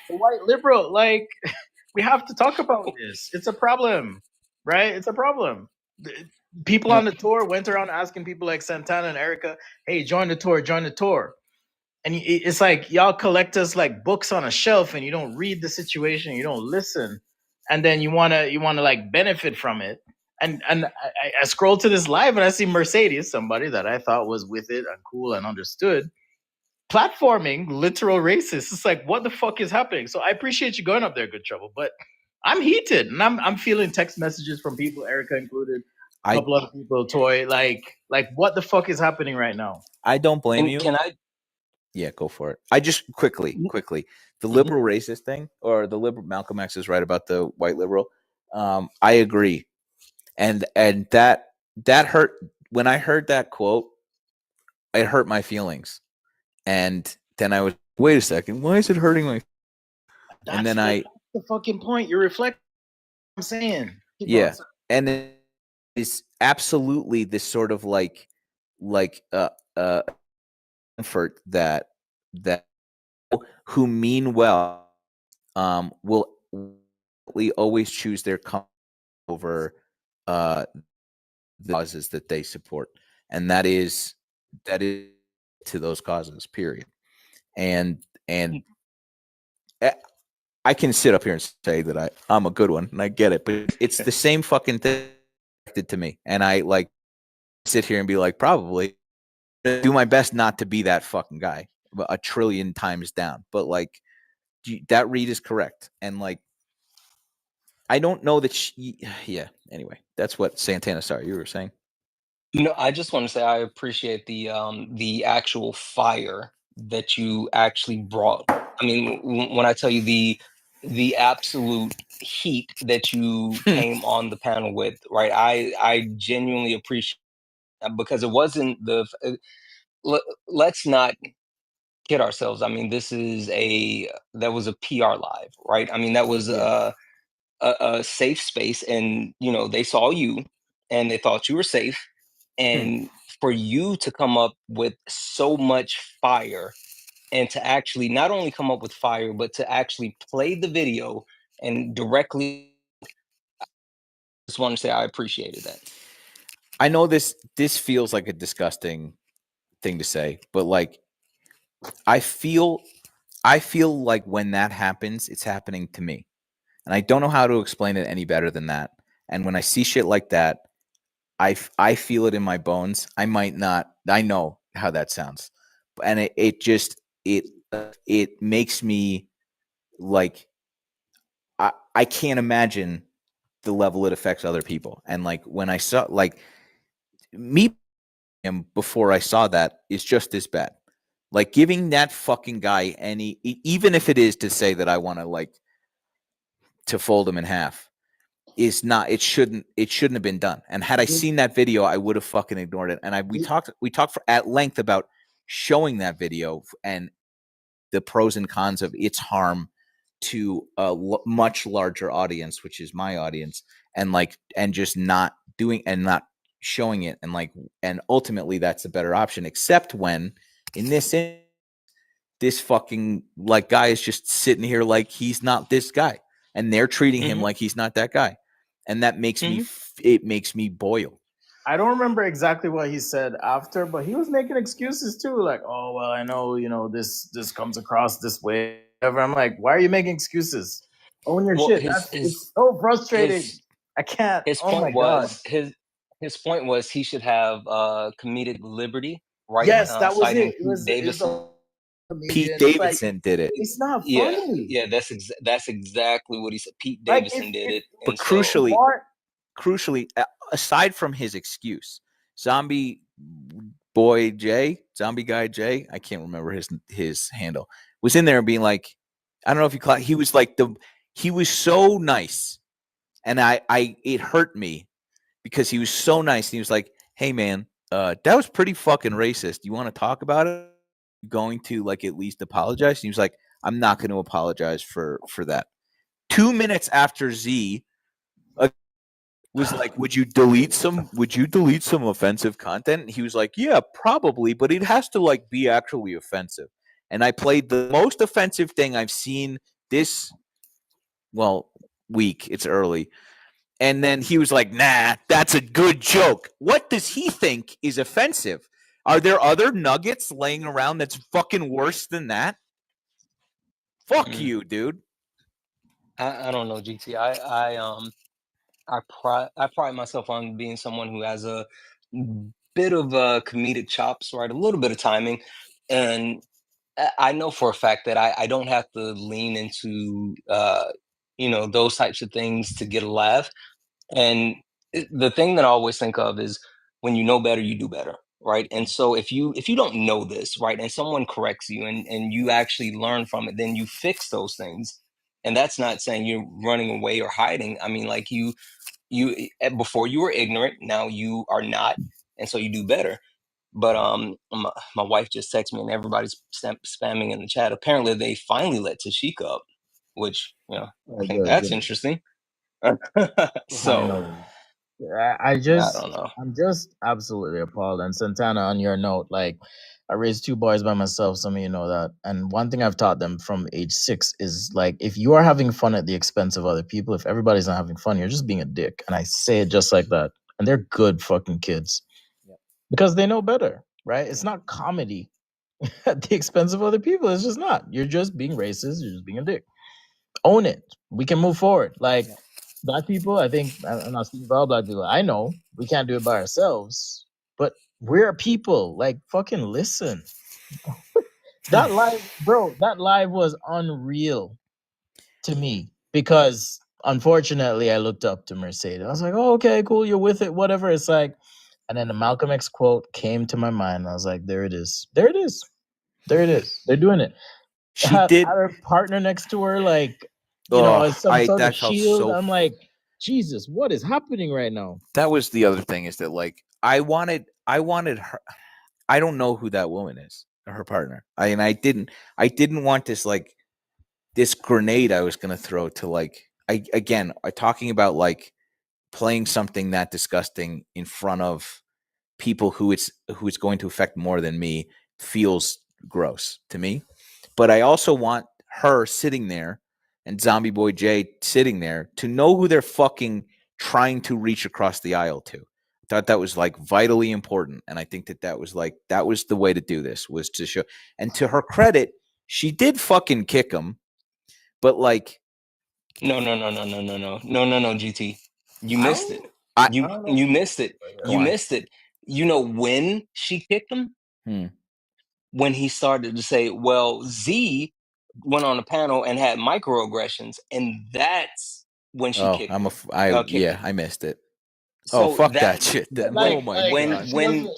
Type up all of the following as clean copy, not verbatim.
the white liberal. Like, we have to talk about this. It's a problem, right? It's a problem. People on the tour went around asking people like Santana and Erica, "Hey, join the tour, join the tour." And it's like y'all collect us like books on a shelf, and you don't read the situation, you don't listen, and then you wanna like benefit from it. And I scroll to this live and I see Mercedes, somebody that I thought was with it and cool and understood, platforming literal racists. It's like, what the fuck is happening? So I appreciate you going up there, Good Trouble, but I'm heated and I'm feeling text messages from people, Erica included, a I couple other people, Toy, like what the fuck is happening right now? I don't blame And you. can I? Yeah, go for it. I just quickly, the liberal racist thing, or the liberal Malcolm X is right about the white liberal. I agree, and that hurt when I heard that quote. It hurt my feelings, and then I was, wait a second, why is it hurting my? And then That's the fucking point. You reflect what I'm saying. Keep going, yeah, sir. and it is absolutely this sort of like comfort that who mean well will always choose their over the causes that they support, and that is to those causes. Period. And I can sit up here and say that I'm a good one, and I get it, but it's the same fucking thing to me, and I like sit here and be like, probably do my best not to be that fucking guy a trillion times down, but like that read is correct, and like I don't know that yeah. Anyway, that's what Santana. Sorry, you were saying. No, I just want to say I appreciate the actual fire that you actually brought. I mean, when I tell you the absolute heat that you came on the panel with, right? I genuinely appreciate that because it wasn't let's not kid ourselves. I mean, that was a PR live, right? I mean, that was Yeah. a safe space, and they saw you and they thought you were safe, and for you to come up with so much fire, and to actually not only come up with fire but to actually play the video and directly, just want to say I appreciated that. I know this feels like a disgusting thing to say, but like I feel like when that happens, it's happening to me. And I don't know how to explain it any better than that. And when I see shit like that, I feel it in my bones. I might not. I know how that sounds, and it just it makes me like I can't imagine the level it affects other people. And like when I saw like me before I saw that is just as bad. Like giving that fucking guy any, even if it is to say that I want to like to fold him in half, is not. It shouldn't have been done. And had I seen that video, I would have fucking ignored it. And we talked at length about showing that video and the pros and cons of its harm to a much larger audience, which is my audience, and just not doing and not showing it, and ultimately that's the better option. Except when in this fucking like guy is just sitting here like he's not this guy, and they're treating him like he's not that guy, and that makes me it makes me boil. I don't remember exactly what he said after, but he was making excuses too, like, "Oh well, I know, this comes across this way." Whatever. I'm like, "Why are you making excuses? Own your Well, shit." It's so frustrating. his I can't. his Oh my point god. was his point was he should have comedic liberty, right? Yes, that was Citing it. It Pete was it's Davidson. a Pete comedian. It's like Davidson did it, it's not Yeah, funny. yeah, that's exactly what he said. Pete Like Davidson did it, but and so crucially, aside from his excuse, zombie zombie guy Jay, I can't remember his handle, was in there being like, I don't know if he was like he was so nice, and I it hurt me because he was so nice, and he was like, hey man, that was pretty fucking racist. You want to talk about it? Going to like at least apologize? And he was like, I'm not going to apologize for that. 2 minutes after Z was like, would you delete some offensive content? And he was like, yeah, probably, but it has to like be actually offensive. And I played the most offensive thing I've seen this week. It's early. And then he was like, nah, that's a good joke. What does he think is offensive? Are there other nuggets laying around that's fucking worse than that? Fuck you, dude. I don't know, GT. I pride myself on being someone who has a bit of comedic chops, right? A little bit of timing, and I know for a fact that I don't have to lean into those types of things to get a laugh. And the thing that I always think of is when you know better, you do better, right? And so if you don't know this, right, and someone corrects you and you actually learn from it, then you fix those things. And that's not saying you're running away or hiding. I mean, like you before you were ignorant, now you are not, and so you do better. But my wife just texted me, and everybody's spamming in the chat. Apparently, they finally let Tashika up, which I think that's interesting. So Finally. I don't know. I'm just absolutely appalled. And Santana, on your note, like I raised 2 boys by myself. Some of you know that. And one thing I've taught them from age 6 is like, if you are having fun at the expense of other people, if everybody's not having fun, you're just being a dick. And I say it just like that. And they're good fucking kids because they know better, right? It's not comedy at the expense of other people. It's just not. You're just being racist. You're just being a dick. Own it. We can move forward. Like black people, I think I'm not speaking for all black people. I know we can't do it by ourselves, but we're people. Like fucking listen. That live was unreal to me because unfortunately I looked up to Mercedes. I was like, oh, okay, cool, you're with it, whatever. It's like, and then the Malcolm X quote came to my mind. I was like, there it is. There it is. There it is. They're doing it. She Had did. her partner next to her, like, as some sort of that felt shield. so. I'm like, Jesus, what is happening right now? That was the other thing, is that like I wanted her. I don't know who that woman is, her partner. I didn't want this grenade I was gonna throw to like talking about like playing something that disgusting in front of people who it's going to affect more than me feels gross to me. But I also want her sitting there and Zombie Boy J sitting there to know who they're fucking trying to reach across the aisle to. I thought that was like vitally important, and I think that was the way to do this, was to show. And to her credit, she did fucking kick him, but like No, GT. You missed it. I You missed it. You missed it. You know when she kicked him? When he started to say, well, Z went on a panel and had microaggressions, and that's when she kicked him. I missed it. So fuck that shit then. Like, oh my god.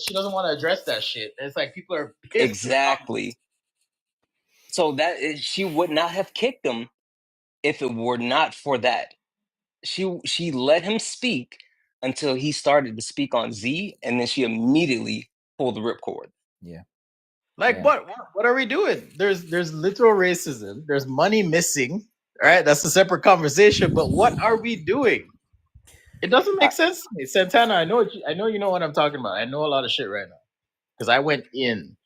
She doesn't want to address that shit. It's like people are pissed. Exactly. So that she would not have kicked him if it were not for that. She let him speak until he started to speak on Z, and then she immediately pulled the ripcord. Yeah. Like, Yeah. what are we doing? There's literal racism. There's money missing. All right, that's a separate conversation. But what are we doing? It doesn't make sense to me. Santana, I know you know what I'm talking about. I know a lot of shit right now because I went in.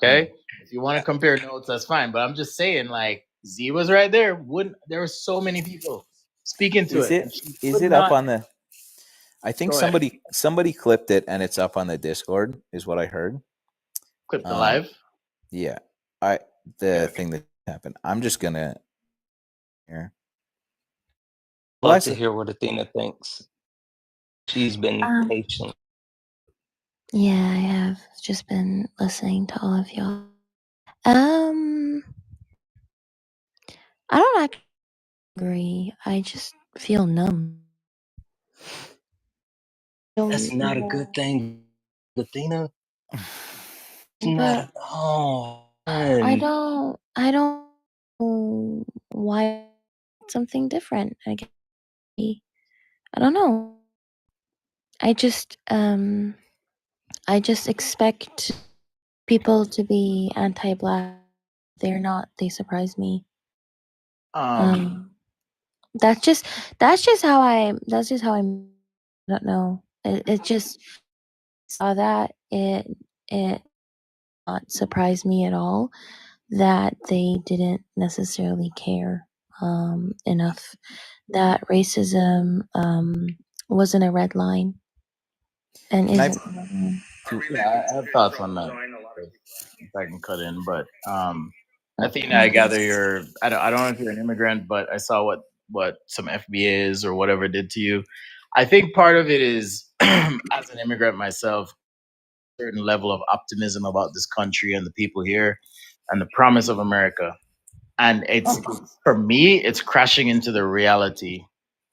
Okay, if you want to compare notes, that's fine. But I'm just saying, like, Z was right there. There were so many people speaking to it. Is it up on the? I think somebody clipped it and it's up on the Discord, is what I heard. Clip the live. Yeah, thing that happened. I'm just gonna here. Love to hear what Athena thinks. She's been patient. Yeah, I have just been listening to all of y'all. I don't actually agree. I just feel numb. That's not a good thing, Athena. But I don't know why something different. I don't know. I just expect people to be anti-black. They're not. They surprise me. That's just how I don't know. It just saw that it not surprised me at all that they didn't necessarily care enough that racism wasn't a red line and Can I- isn't. a red line. Yeah, I have thoughts on that. If I can cut in, but Athena, I gather you're. I don't know if you're an immigrant, but I saw what some FBAs or whatever did to you. I think part of it is, as an immigrant myself, a certain level of optimism about this country and the people here, and the promise of America. And it's for me, it's crashing into the reality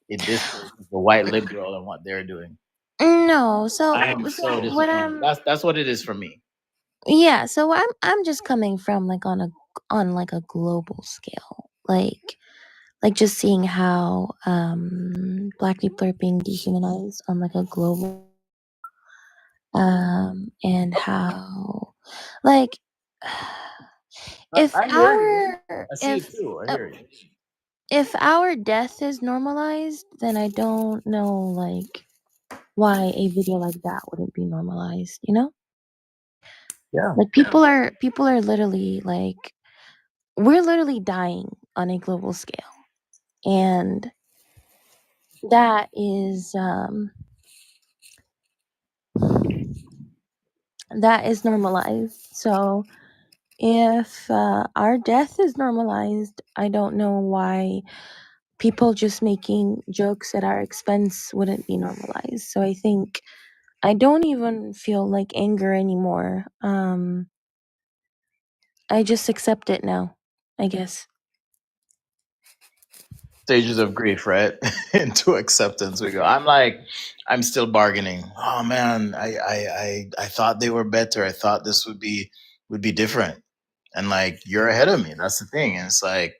in this case, the white liberal and what they're doing. No, so I am so what disappointed. That's what it is for me. yeah, so I'm just coming from like on like a global scale, like just seeing how black people are being dehumanized on like a global and how like if I hear you. our I see it too. I hear you. if our death is normalized, then I don't know like why a video like that wouldn't be normalized, you know? Yeah. Like people are literally like we're literally dying on a global scale. And that is normalized. So if our death is normalized, I don't know why people just making jokes at our expense wouldn't be normalized. So I think I don't even feel like anger anymore. I just accept it now, I guess. Stages of grief, right? Into acceptance we go. I'm still bargaining. Oh man, I thought they were better. I thought this would be different. And like you're ahead of me. That's the thing. And it's like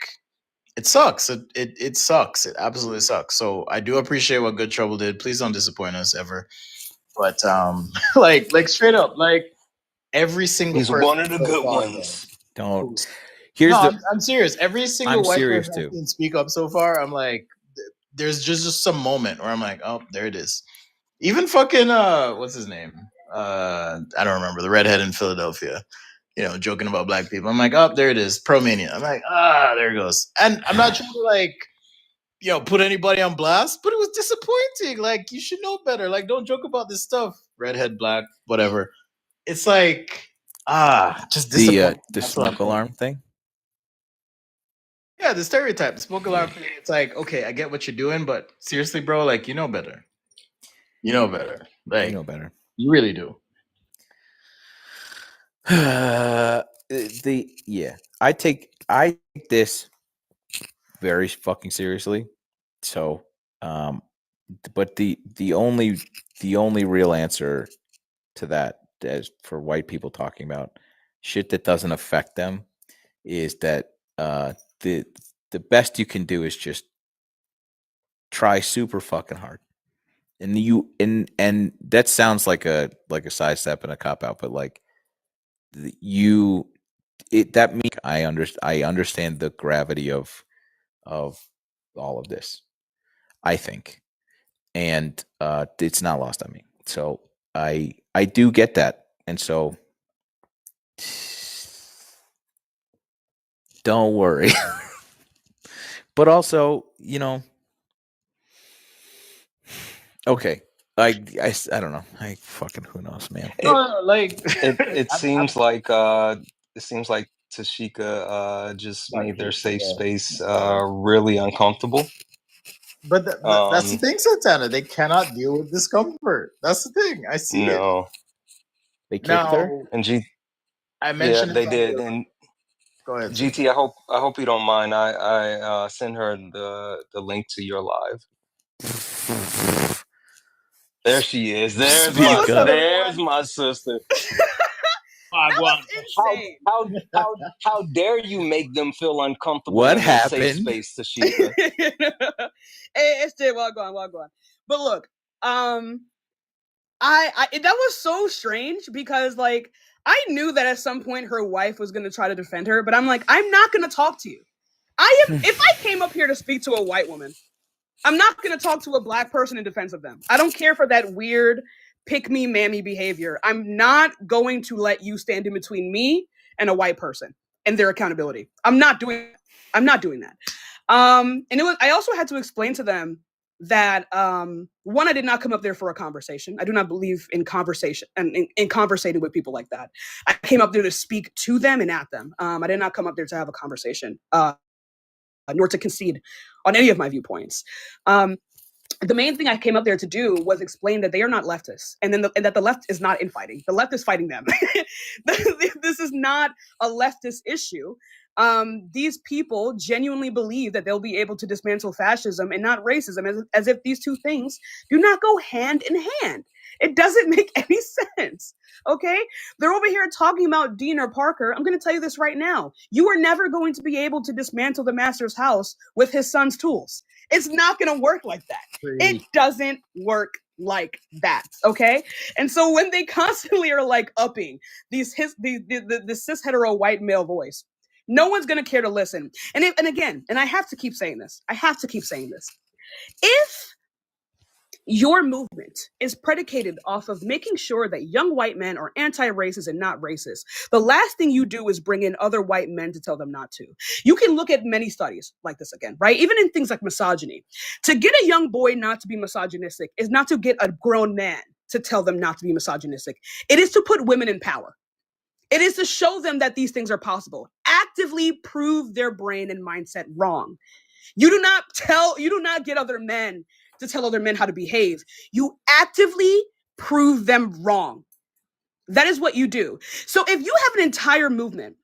it sucks. It sucks. It absolutely sucks. So I do appreciate what Good Trouble did. Please don't disappoint us ever. But like straight up, like every single He's person one of the so good far, ones. Don't. no, Here's the. I'm serious. Every single I'm white serious person I've too. seen speak up so far, I'm like, there's just some moment where I'm like, oh, there it is. Even fucking what's his name? I don't remember the redhead in Philadelphia. You know, joking about black people. I'm like, oh, there it is. Promania. I'm like, there it goes. And I'm not trying to like, put anybody on blast, but it was disappointing. Like, you should know better. Like, don't joke about this stuff. Redhead, black, whatever. It's like, just disappointing. The That's what I'm smoke saying. alarm thing. Yeah, the stereotype, the smoke alarm thing. It's like, okay, I get what you're doing, but seriously, bro, like you know better. You know better. Like You know better. you really do. I take this very fucking seriously. So, but the only real answer to that, as for white people talking about shit that doesn't affect them, is that the best you can do is just try super fucking hard. And that sounds like a sidestep and a cop out, but like that means I understand the gravity of all of this, I think, and it's not lost on me. So I do get that, and so don't worry. But also, okay. I don't know. I fucking who knows, man. Like It I'm seems like Tashika just made their safe space really uncomfortable. but that's the thing, Santana. They cannot deal with discomfort. That's the thing. I see it. No, They kicked her. Now and I yeah, mentioned they it on did. the. And Go ahead, sir. GT, I hope you don't mind. I send her the link to your live. There she is. Speak up. There's my sister. That was insane. How dare you make them feel uncomfortable What in their safe happened? space, Tashika? It's still well gone. But look, I that was so strange because like I knew that at some point her wife was gonna try to defend her, but I'm like, I'm not gonna talk to you. If I came up here to speak to a white woman, I'm not gonna talk to a black person in defense of them. I don't care for that weird pick me mammy behavior. I'm not going to let you stand in between me and a white person and their accountability. I'm not doing that. And I also had to explain to them that one, I did not come up there for a conversation. I do not believe in conversation and in conversating with people like that. I came up there to speak to them and at them. I did not come up there to have a conversation, nor to concede on any of my viewpoints. The main thing I came up there to do was explain that they are not leftists, and that the left is not infighting. The left is fighting them. This is not a leftist issue. These people genuinely believe that they'll be able to dismantle fascism and not racism, as if these two things do not go hand in hand. It doesn't make any sense. Okay? They're over here talking about Dean or Parker. I'm going to tell you this right now. You are never going to be able to dismantle the master's house with his son's tools. It's not going to work like that. It doesn't work like that. Okay? And so when they constantly are like upping the cis hetero white male voice, no one's going to care to listen. And again, I have to keep saying this. If your movement is predicated off of making sure that young white men are anti-racist and not racist, the last thing you do is bring in other white men to tell them not to. You can look at many studies like this again, right? Even in things like misogyny. To get a young boy not to be misogynistic is not to get a grown man to tell them not to be misogynistic. It is to put women in power. It is to show them that these things are possible. Actively prove their brain and mindset wrong. You do not get other men to tell other men how to behave. You actively prove them wrong. That is what you do. So if you have an entire movement,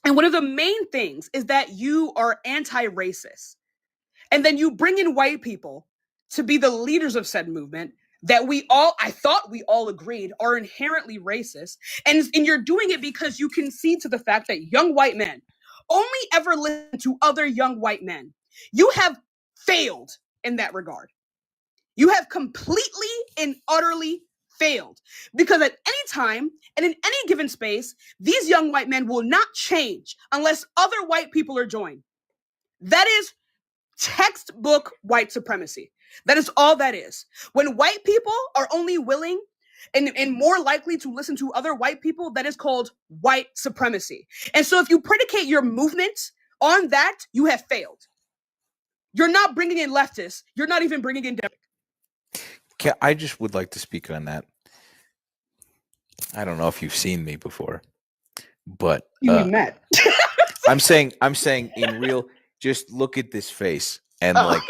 and one of the main things is that you are anti-racist, and then you bring in white people to be the leaders of said movement, that I thought we all agreed are inherently racist, and you're doing it because you concede to the fact that young white men only ever listen to other young white men. You have failed in that regard. You have completely and utterly failed, because at any time and in any given space, these young white men will not change unless other white people are joined. That is textbook white supremacy. That is all that is. When white people are only willing and more likely to listen to other white people, that is called white supremacy. And so if you predicate your movement on that, you have failed. You're not bringing in leftists. You're not even bringing in Democrats. I just would like to speak on that. I don't know if you've seen me before, but We met. I'm saying in real, just look at this face. And like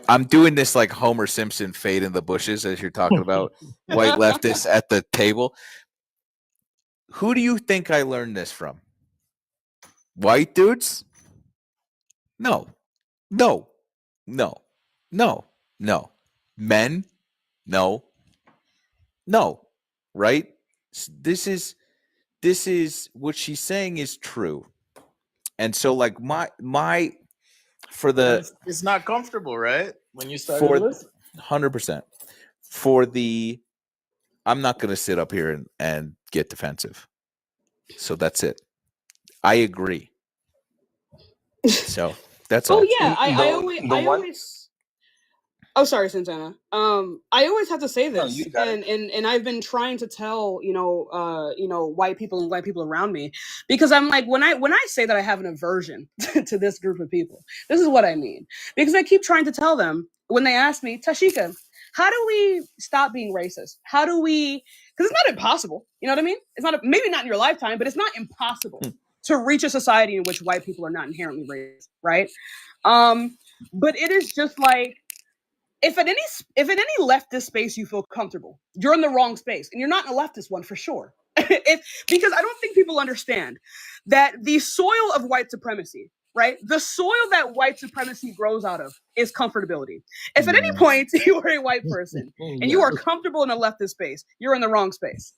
I'm doing this like Homer Simpson fade in the bushes as you're talking about white leftists at the table. Who do you think I learned this from? White dudes? No. Men? No. Right? This is what she's saying is true. And so like my for the it's not comfortable, right? When you start to listen. 100%. For the I'm not going to sit up here and get defensive. So that's it. I agree. So that's all. Oh yeah, I always. Oh, sorry, Santana. I always have to say this, and I've been trying to tell white people and white people around me, because I'm like, when I say that I have an aversion to this group of people, this is what I mean. Because I keep trying to tell them when they ask me, Tashika, how do we stop being racist? How do we? Because it's not impossible. You know what I mean? It's not maybe not in your lifetime, but it's not impossible to reach a society in which white people are not inherently racist, right? But it is just like, if in any leftist space you feel comfortable, you're in the wrong space, and you're not in a leftist one for sure. Because I don't think people understand that the soil of white supremacy, right? The soil that white supremacy grows out of is comfortability. If at any point you are a white person and you are comfortable in a leftist space, you're in the wrong space.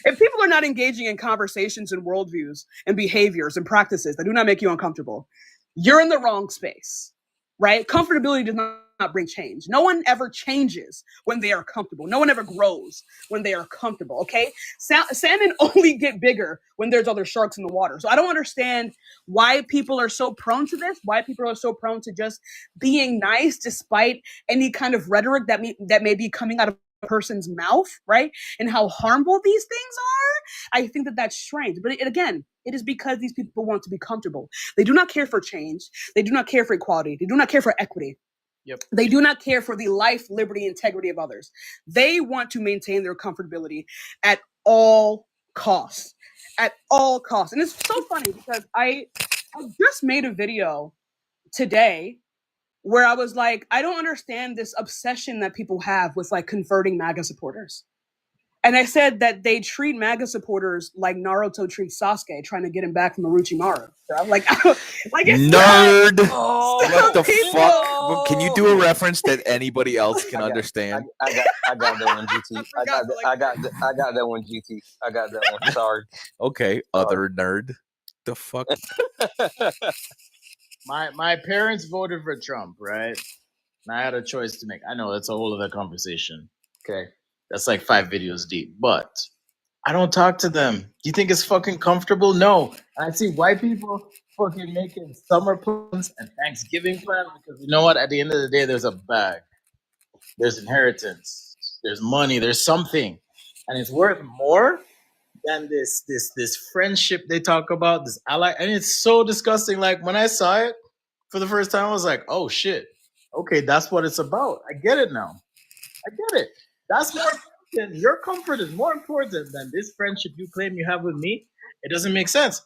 If people are not engaging in conversations and worldviews and behaviors and practices that do not make you uncomfortable, you're in the wrong space, right? Comfortability does not bring change. No one ever changes when they are comfortable. No one ever grows when they are comfortable, okay? Salmon only get bigger when there's other sharks in the water. So I don't understand why people are so prone to this, why people are so prone to just being nice despite any kind of rhetoric that may be coming out of a person's mouth, right? And how harmful these things are. I think that that's strange. But again, It is because these people want to be comfortable. They do not care for change. They do not care for equality. They do not care for equity. Yep. They do not care for the life, liberty, integrity of others. They want to maintain their comfortability at all costs. At all costs. And it's so funny because I just made a video today where I was like, I don't understand this obsession that people have with like converting MAGA supporters. And I said that they treat MAGA supporters like Naruto treats Sasuke, trying to get him back from Orochimaru. So I'm like, like it's Nerd. Not, What the fuck? Can you do a reference that anybody else can understand? I got that one, GT. I got that one, GT. I got that one. Sorry. Okay, other nerd. The fuck? My parents voted for Trump, right? And I had a choice to make. I know that's a whole other conversation. Okay. That's like 5 videos deep. But I don't talk to them. Do you think it's fucking comfortable? No. I see white people fucking making summer plans and Thanksgiving plans because you know what? At the end of the day, there's a bag. There's inheritance. There's money. There's something. And it's worth more than this friendship they talk about, this ally. And it's so disgusting. Like when I saw it for the first time, I was like, oh shit. Okay, that's what it's about. I get it now. I get it. That's more important. Your comfort is more important than this friendship you claim you have with me. It doesn't make sense.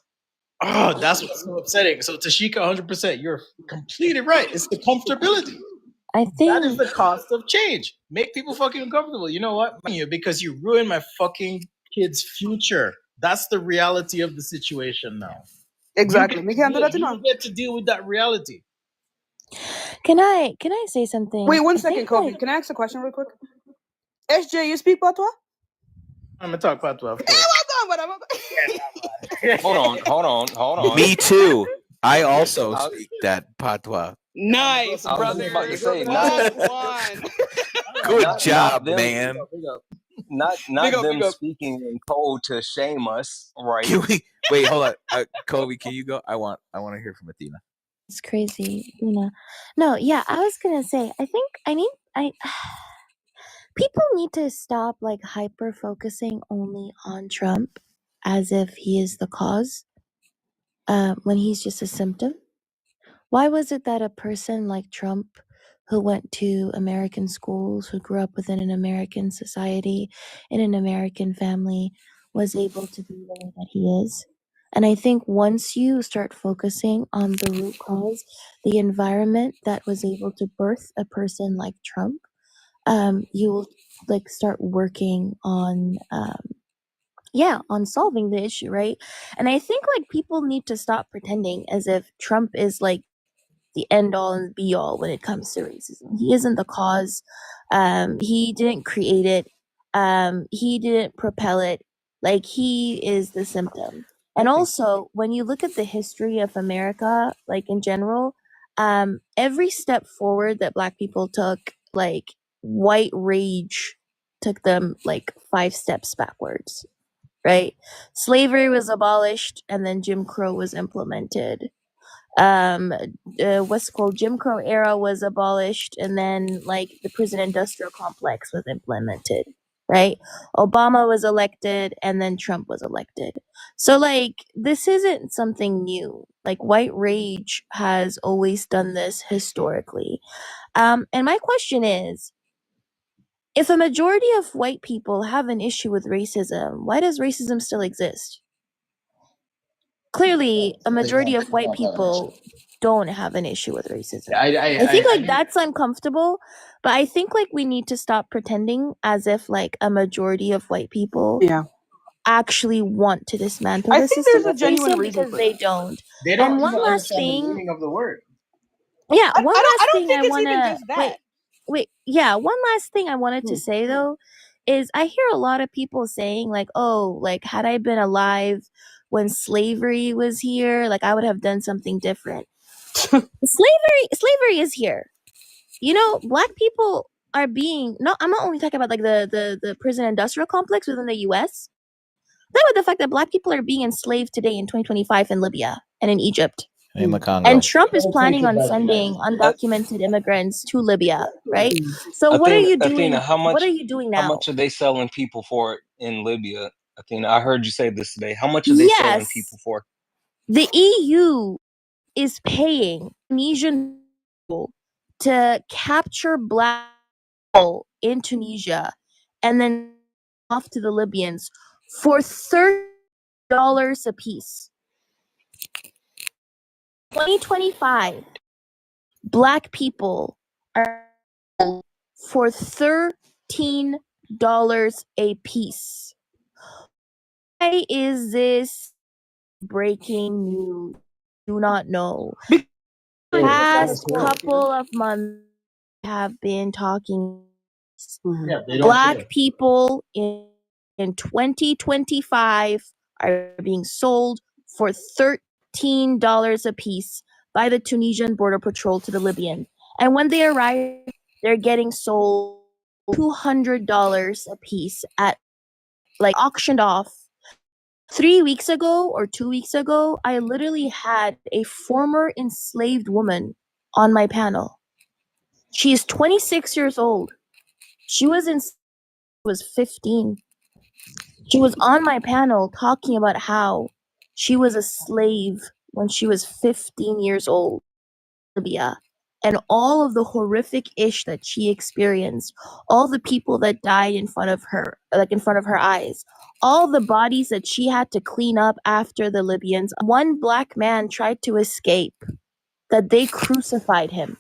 Oh, that's what's so upsetting. So Tashika, 100%, you're completely right. It's the comfortability. I think That is the cost of change. Make people fucking uncomfortable. You know what? Because you ruined my fucking kid's future. That's the reality of the situation now. Exactly. You get to deal with that reality. Can I say something? Wait, 1 second, Kobe. Can I ask a question real quick? SJ, you speak patois? I'm gonna talk patois. Hold on. Me too. I also speak that patois. Nice, I was brother. about to say, Good job, them, man. Not them speaking in code to shame us, right? Can we wait? Hold on, Kobe. Can you go? I want to hear from Athena. It's crazy, No, yeah, I was gonna say. I think people need to stop like hyper focusing only on Trump as if he is the cause, when he's just a symptom. Why was it that a person like Trump, who went to American schools, who grew up within an American society, in an American family, was able to be the way that he is? And I think once you start focusing on the root cause, the environment that was able to birth a person like Trump, you will like start working on on solving the issue, right? And I think like people need to stop pretending as if Trump is like the end all and be all when it comes to racism. He isn't the cause. He didn't create it. He didn't propel it. Like, he is the symptom. And also, when you look at the history of America, like in general, every step forward that Black people took, like white rage took them like 5 steps backwards, right? Slavery was abolished and then Jim Crow was implemented. What's called Jim Crow era was abolished and then like the prison industrial complex was implemented, right? Obama was elected and then Trump was elected. So like this isn't something new. Like white rage has always done this historically. And my question is, if a majority of white people have an issue with racism, why does racism still exist? Clearly, a majority of white people don't have an issue with racism. I think like that's uncomfortable, but I think like we need to stop pretending as if like a majority of white people actually want to dismantle the system. I think there's a genuine reason because they don't. They don't and even understand the meaning of the word. Yeah, one last thing think I it's want even to just that. wait. Yeah, one last thing I wanted to say though is I hear a lot of people saying like, oh, like had I been alive when slavery was here, like I would have done something different. Slavery is here. Black people are being I'm not only talking about like the prison industrial complex within the US. That with the fact that Black people are being enslaved today in 2025 in Libya and in Egypt. In the Congo. And Trump is planning on sending undocumented immigrants to Libya, right? So what are you doing? Athena, What are you doing now? How much are they selling people for in Libya? Athena, I heard you say this today. How much are they selling people for? The EU is paying Tunisian people to capture black people in Tunisia and then off to the Libyans for $30 a piece. 2025, black people are sold for $13 a piece. Why is this breaking news? Do not know. Past couple of months have been talking. Yeah, they don't Black care. people in 2025 are being sold for $13 a piece by the Tunisian Border Patrol to the Libyan. And when they arrive, they're getting sold $200 a piece at auctioned off. 3 weeks ago or 2 weeks ago, I literally had a former enslaved woman on my panel. She is 26 years old. She was 15. She was on my panel talking about how she was a slave when she was 15 years old in Libya, and all of the horrific ish that she experienced, all the people that died in front of her, in front of her eyes, all the bodies that she had to clean up after the Libyans. One black man tried to escape, that they crucified him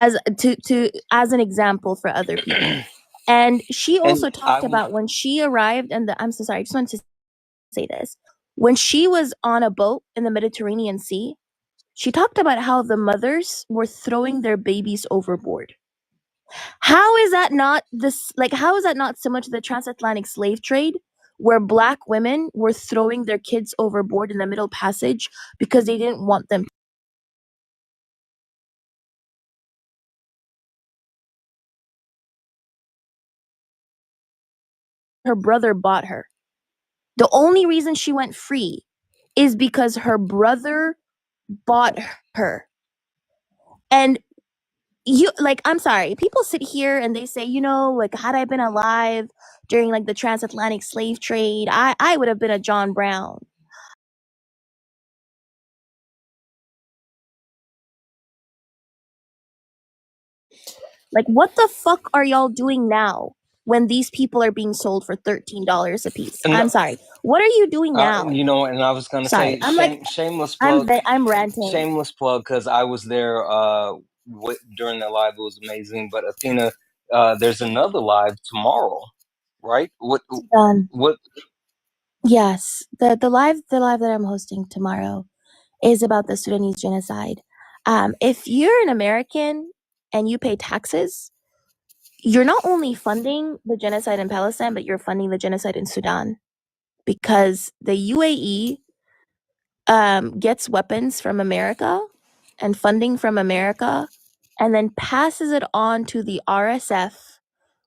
as an example for other people. And she also talked about when she arrived, and I'm so sorry, I just wanted to say this. When she was on a boat in the Mediterranean Sea, she talked about how the mothers were throwing their babies overboard. How is that not how is that not similar to the transatlantic slave trade, where black women were throwing their kids overboard in the Middle Passage because they didn't want them? Her brother bought her. The only reason she went free is because her brother bought her. And I'm sorry, people sit here and they say, had I been alive during the transatlantic slave trade, I would have been a John Brown. What the fuck are y'all doing now when these people are being sold for $13 a piece? I'm sorry. What are you doing now? And I was gonna say, shameless plug. I'm ranting. Shameless plug, because I was there during the live. It was amazing. But Athena, there's another live tomorrow, right? What? Yes, the live that I'm hosting tomorrow is about the Sudanese genocide. If you're an American and you pay taxes, you're not only funding the genocide in Palestine, but you're funding the genocide in Sudan, because the UAE gets weapons from America and funding from America, and then passes it on to the RSF,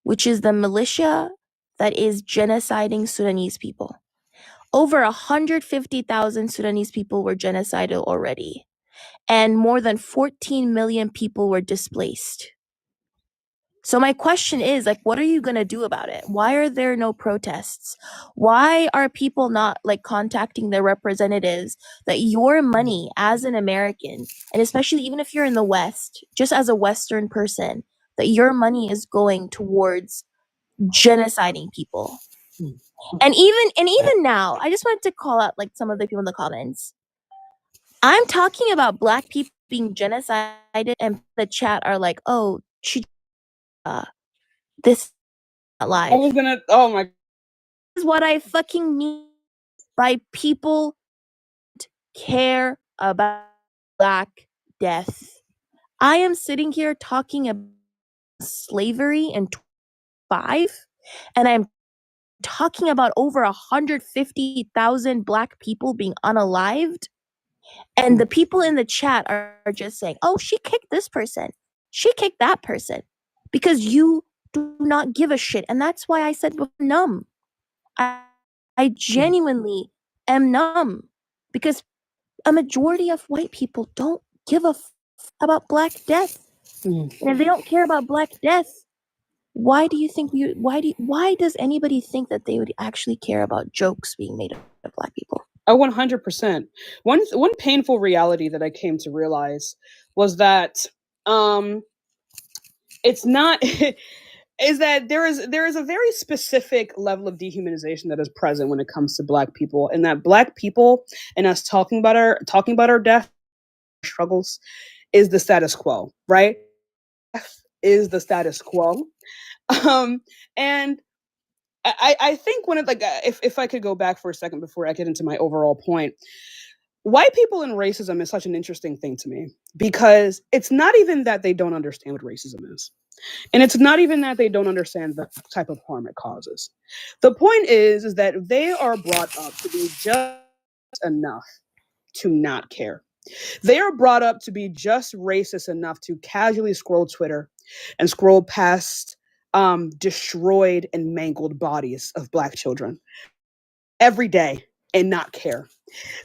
which is the militia that is genociding Sudanese people. Over 150,000 Sudanese people were genocided already, and more than 14 million people were displaced. So my question is, what are you going to do about it? Why are there no protests? Why are people not contacting their representatives that your money as an American, and especially even if you're in the West, just as a Western person, that your money is going towards genociding people? And even now, I just wanted to call out some of the people in the comments. I'm talking about black people being genocided, and the chat are like, "Oh, this is not live." I was gonna. Oh my. This is what I fucking mean by people care about Black death. I am sitting here talking about slavery in 5, and I'm talking about over 150,000 Black people being unalived. And the people in the chat are just saying, "Oh, she kicked this person. She kicked that person." Because you do not give a shit. And that's why I said numb. I genuinely am numb. Because a majority of white people don't give a about Black death. And if they don't care about Black death, why do you think why does anybody think that they would actually care about jokes being made of Black people? Oh, 100%. One painful reality that I came to realize was that it's not is that there is a very specific level of dehumanization that is present when it comes to Black people, and that Black people and us talking about our death struggles is the status quo, right? Is the status quo. And I think when it if I could go back for a second before I get into my overall point, white people and racism is such an interesting thing to me, because it's not even that they don't understand what racism is. And it's not even that they don't understand the type of harm it causes. The point is that they are brought up to be just enough to not care. They are brought up to be just racist enough to casually scroll Twitter and scroll past destroyed and mangled bodies of Black children every day and not care.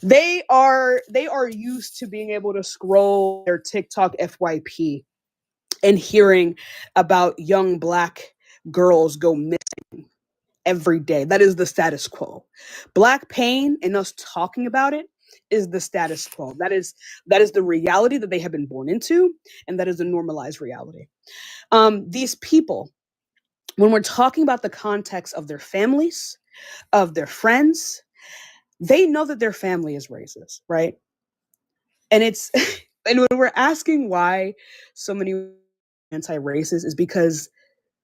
They are used to being able to scroll their TikTok FYP and hearing about young Black girls go missing every day. That is the status quo. Black pain and us talking about it is the status quo. That is the reality that they have been born into, and that is a normalized reality. These people, when we're talking about the context of their families, of their friends, they know that their family is racist, right? And it's and when we're asking why so many anti-racist is because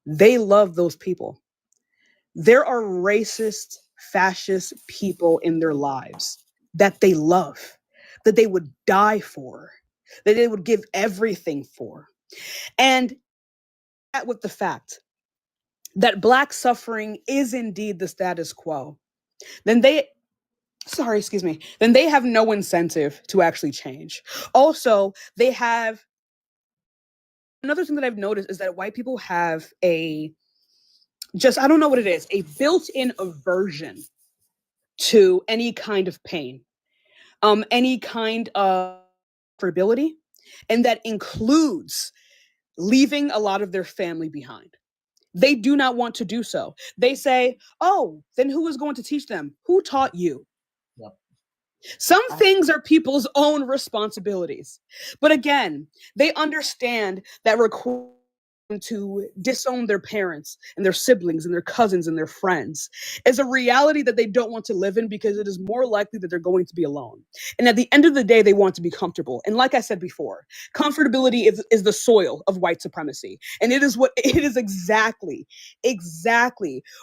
they love those people. There are racist, fascist people in their lives that they love, that they would die for, that they would give everything for. And that with the fact that Black suffering is indeed the status quo, then they have no incentive to actually change. Also, they have another thing that I've noticed is that white people have I don't know what it is, a built-in aversion to any kind of pain, any kind of comfortability, and that includes leaving a lot of their family behind. They do not want to do so. They say, oh, then who is going to teach them? Who taught you? Yep. Some things are people's own responsibilities. But again, they understand that to disown their parents and their siblings and their cousins and their friends is a reality that they don't want to live in, because it is more likely that they're going to be alone. And at the end of the day, they want to be comfortable. And like I said before, comfortability is the soil of white supremacy. And it is exactly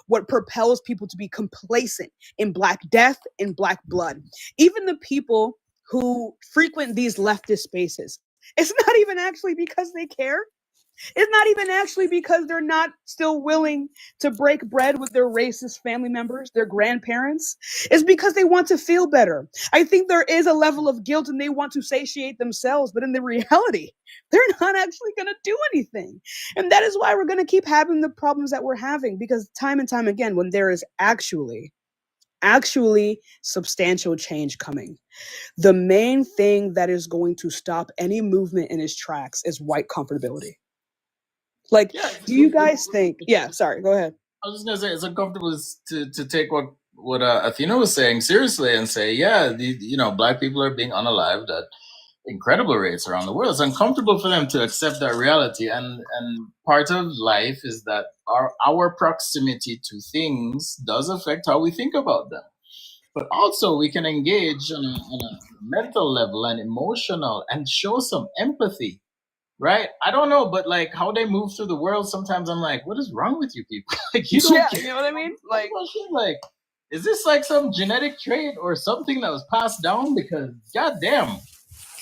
what propels people to be complacent in Black death and Black blood. Even the people who frequent these leftist spaces, it's not even actually because they care. It's not even actually because they're not still willing to break bread with their racist family members, their grandparents. It's because they want to feel better. I think there is a level of guilt and they want to satiate themselves, but in the reality, they're not actually going to do anything. And that is why we're going to keep having the problems that we're having, because time and time again, when there is actually substantial change coming, the main thing that is going to stop any movement in its tracks is white comfortability. Like, do you guys think? Yeah, sorry, go ahead. I was just gonna say it's uncomfortable to take what Athena was saying seriously and say, yeah, Black people are being unalived at incredible rates around the world. It's uncomfortable for them to accept that reality, and part of life is that our proximity to things does affect how we think about them. But also, we can engage on a mental level and emotional and show some empathy, right? I don't know, but like how they move through the world, sometimes I'm like, what is wrong with you people? Like, you don't care. You know what I mean? Like, is this like some genetic trait or something that was passed down? Because goddamn,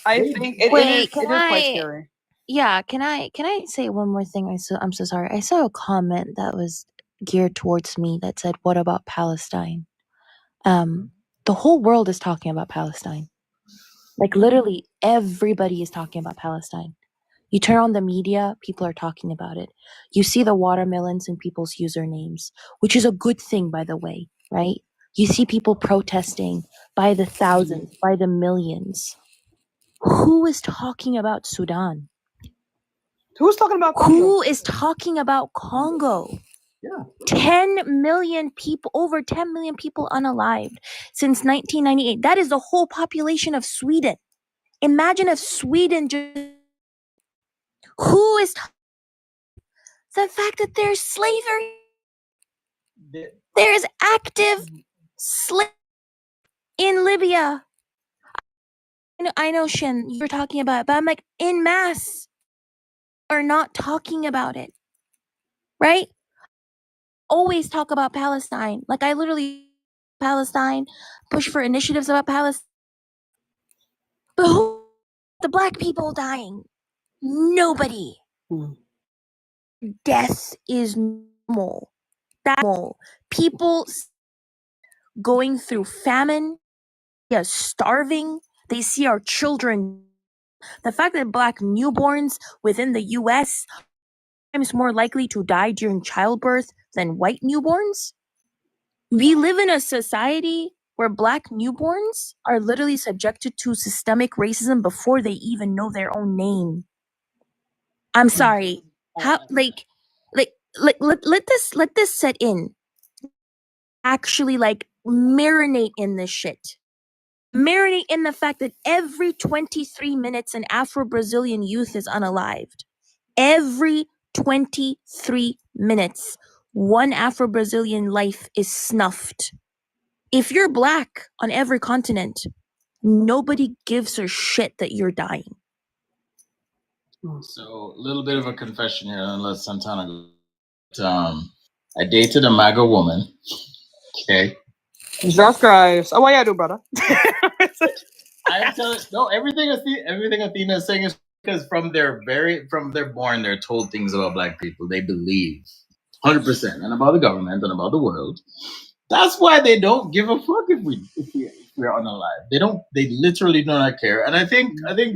I think it is quite scary. Yeah, can I say one more thing? I'm so sorry. I saw a comment that was geared towards me that said, "What about Palestine?" The whole world is talking about Palestine. Like, literally everybody is talking about Palestine. You turn on the media, people are talking about it. You see the watermelons in people's usernames, which is a good thing, by the way, right? You see people protesting by the thousands, by the millions. Who is talking about Sudan? Who's talking about Congo? Who is talking about Congo? Yeah. 10 million people, over 10 million people unalived since 1998. That is the whole population of Sweden. Imagine if Sweden just... Who is the fact that there's slavery? There's active slavery in Libya. I know, Shin, you're talking about it, but I'm like, en masse are not talking about it, right? Always talk about Palestine. Like, I literally Palestine, push for initiatives about Palestine. But who? The black people dying? Nobody. Death is normal. That's normal. People going through famine, starving. They see our children. The fact that black newborns within the U.S. are times more likely to die during childbirth than white newborns. We live in a society where black newborns are literally subjected to systemic racism before they even know their own name. I'm sorry. How let this set in. Actually, like, marinate in this shit. Marinate in the fact that every 23 minutes an Afro-Brazilian youth is unalived. Every 23 minutes, one Afro-Brazilian life is snuffed. If you're black on every continent, nobody gives a shit that you're dying. So, a little bit of a confession here, and let Santana go. I dated a MAGA woman. Okay. Jesus Christ. Oh, what you do, brother? I'm telling no, everything Athena is saying is because from their born, they're told things about black people. They believe 100% and about the government and about the world. That's why they don't give a fuck if we're unalive. They literally do not care. And I think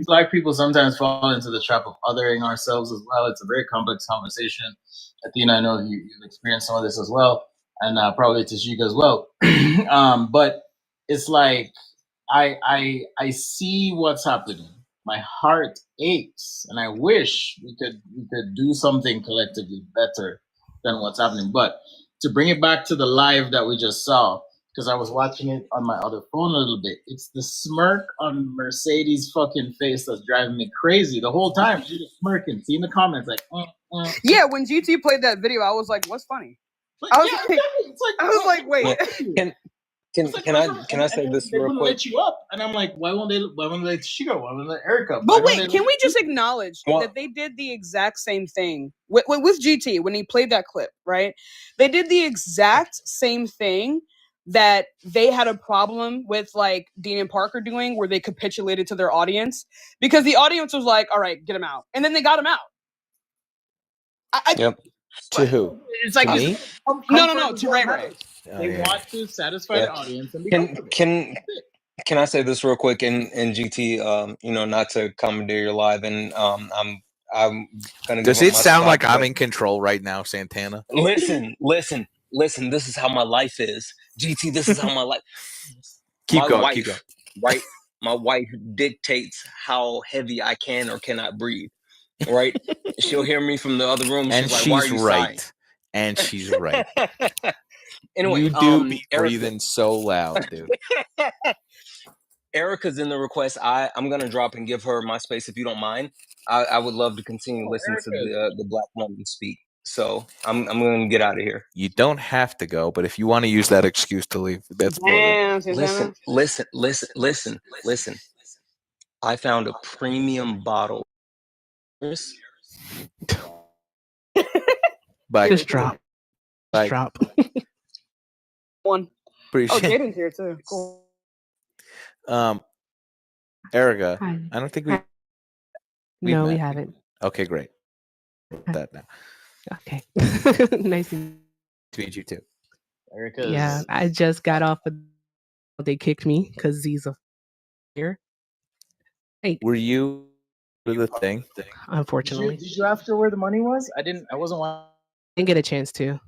black people sometimes fall into the trap of othering ourselves as well. It's a very complex conversation. Athena, I know you've experienced some of this as well, and probably Tashika as well. But it's like I see what's happening. My heart aches, and I wish we could do something collectively better than what's happening. But to bring it back to the live that we just saw, because I was watching it on my other phone a little bit, it's the smirk on Mercedes' fucking face that's driving me crazy the whole time. She's just smirking. See in the comments like, yeah. When GT played that video, I was like, "What's funny?" I was like, "Wait." Can I say this real quick? Let you up, and I'm like, why won't they let Shigo? Why won't they let Erica? But wait, can we just acknowledge that they did the exact same thing with GT when he played that clip, right? They did the exact same thing that they had a problem with, like Dean and Parker doing, where they capitulated to their audience because the audience was like, "All right, get him out," and then they got him out. Yep. To who? It's like to me? No, to Ray Ray. They want to satisfy the audience. And can I say this real quick? And GT, not to commandeer your live, and I'm gonna. Does it sound like I'm in control right now, Santana? Listen. This is how my life is, GT. This is how my life. Keep going. Right, my wife dictates how heavy I can or cannot breathe. Right, she'll hear me from the other room, and she's like, "Why are you right." sighing? And she's right. Anyway, you do be breathing so loud, dude. Erica's in the request. I'm gonna drop and give her my space if you don't mind. I would love to continue listening to the black woman speak. So I'm gonna get out of here. You don't have to go, but if you want to use that excuse to leave, that's Listen. I found a premium bottle. Just drop. One. Appreciate. Oh, Jaden's here too. Cool. Erica, Hi. I don't think we haven't. Okay, great. That now. Okay. Nice to meet you too. Erica. Yeah, I just got off of. They kicked me because Z's here. Hey, were you the thing? Unfortunately, did you ask her where the money was? I wasn't. Didn't get a chance to.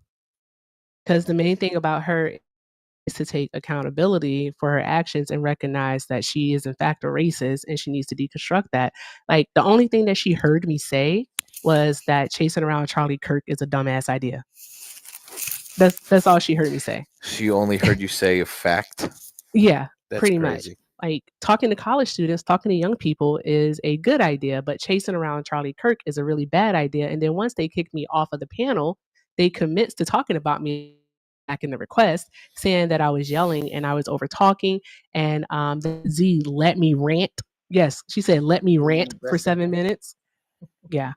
Because the main thing about her is to take accountability for her actions and recognize that she is in fact a racist and she needs to deconstruct that. Like, the only thing that she heard me say was that chasing around Charlie Kirk is a dumbass idea. That's all she heard me say. She only heard you say a fact. Yeah, That's pretty crazy. much. Like talking to college students, talking to young people is a good idea, but chasing around Charlie Kirk is a really bad idea. And then once they kicked me off of the panel, they commits to talking about me back in the request, saying that I was yelling and I was over talking. And Z let me rant. Yes, she said, let me rant for 7 minutes. Yeah.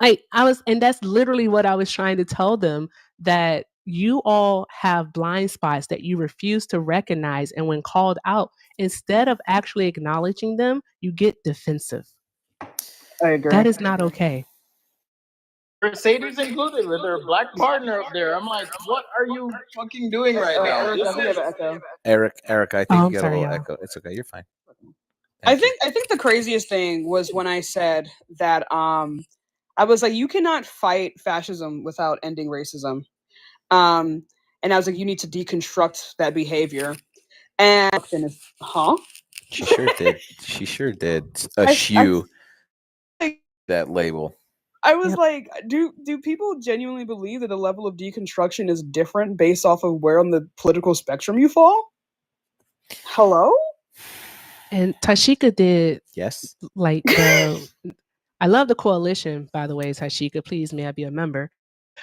I was, and that's literally what I was trying to tell them, that you all have blind spots that you refuse to recognize. And when called out, instead of actually acknowledging them, you get defensive. I agree. That is not okay. Mercedes included with her black partner up there. I'm like, what are you fucking doing right now? Eric, I think you have an echo. Eric, I think Oh, you I'm got sorry, a little y'all. echo. It's okay. You're fine. I think the craziest thing was when I said that I was like, you cannot fight fascism without ending racism. And I was like, you need to deconstruct that behavior. And huh? She sure did. She sure did. I- Eschew I- that label. I was Yep. like, do people genuinely believe that the level of deconstruction is different based off of where on the political spectrum you fall? Hello? And Tashika did Yes. like the. I love the coalition, by the way, Tashika. Please, may I be a member?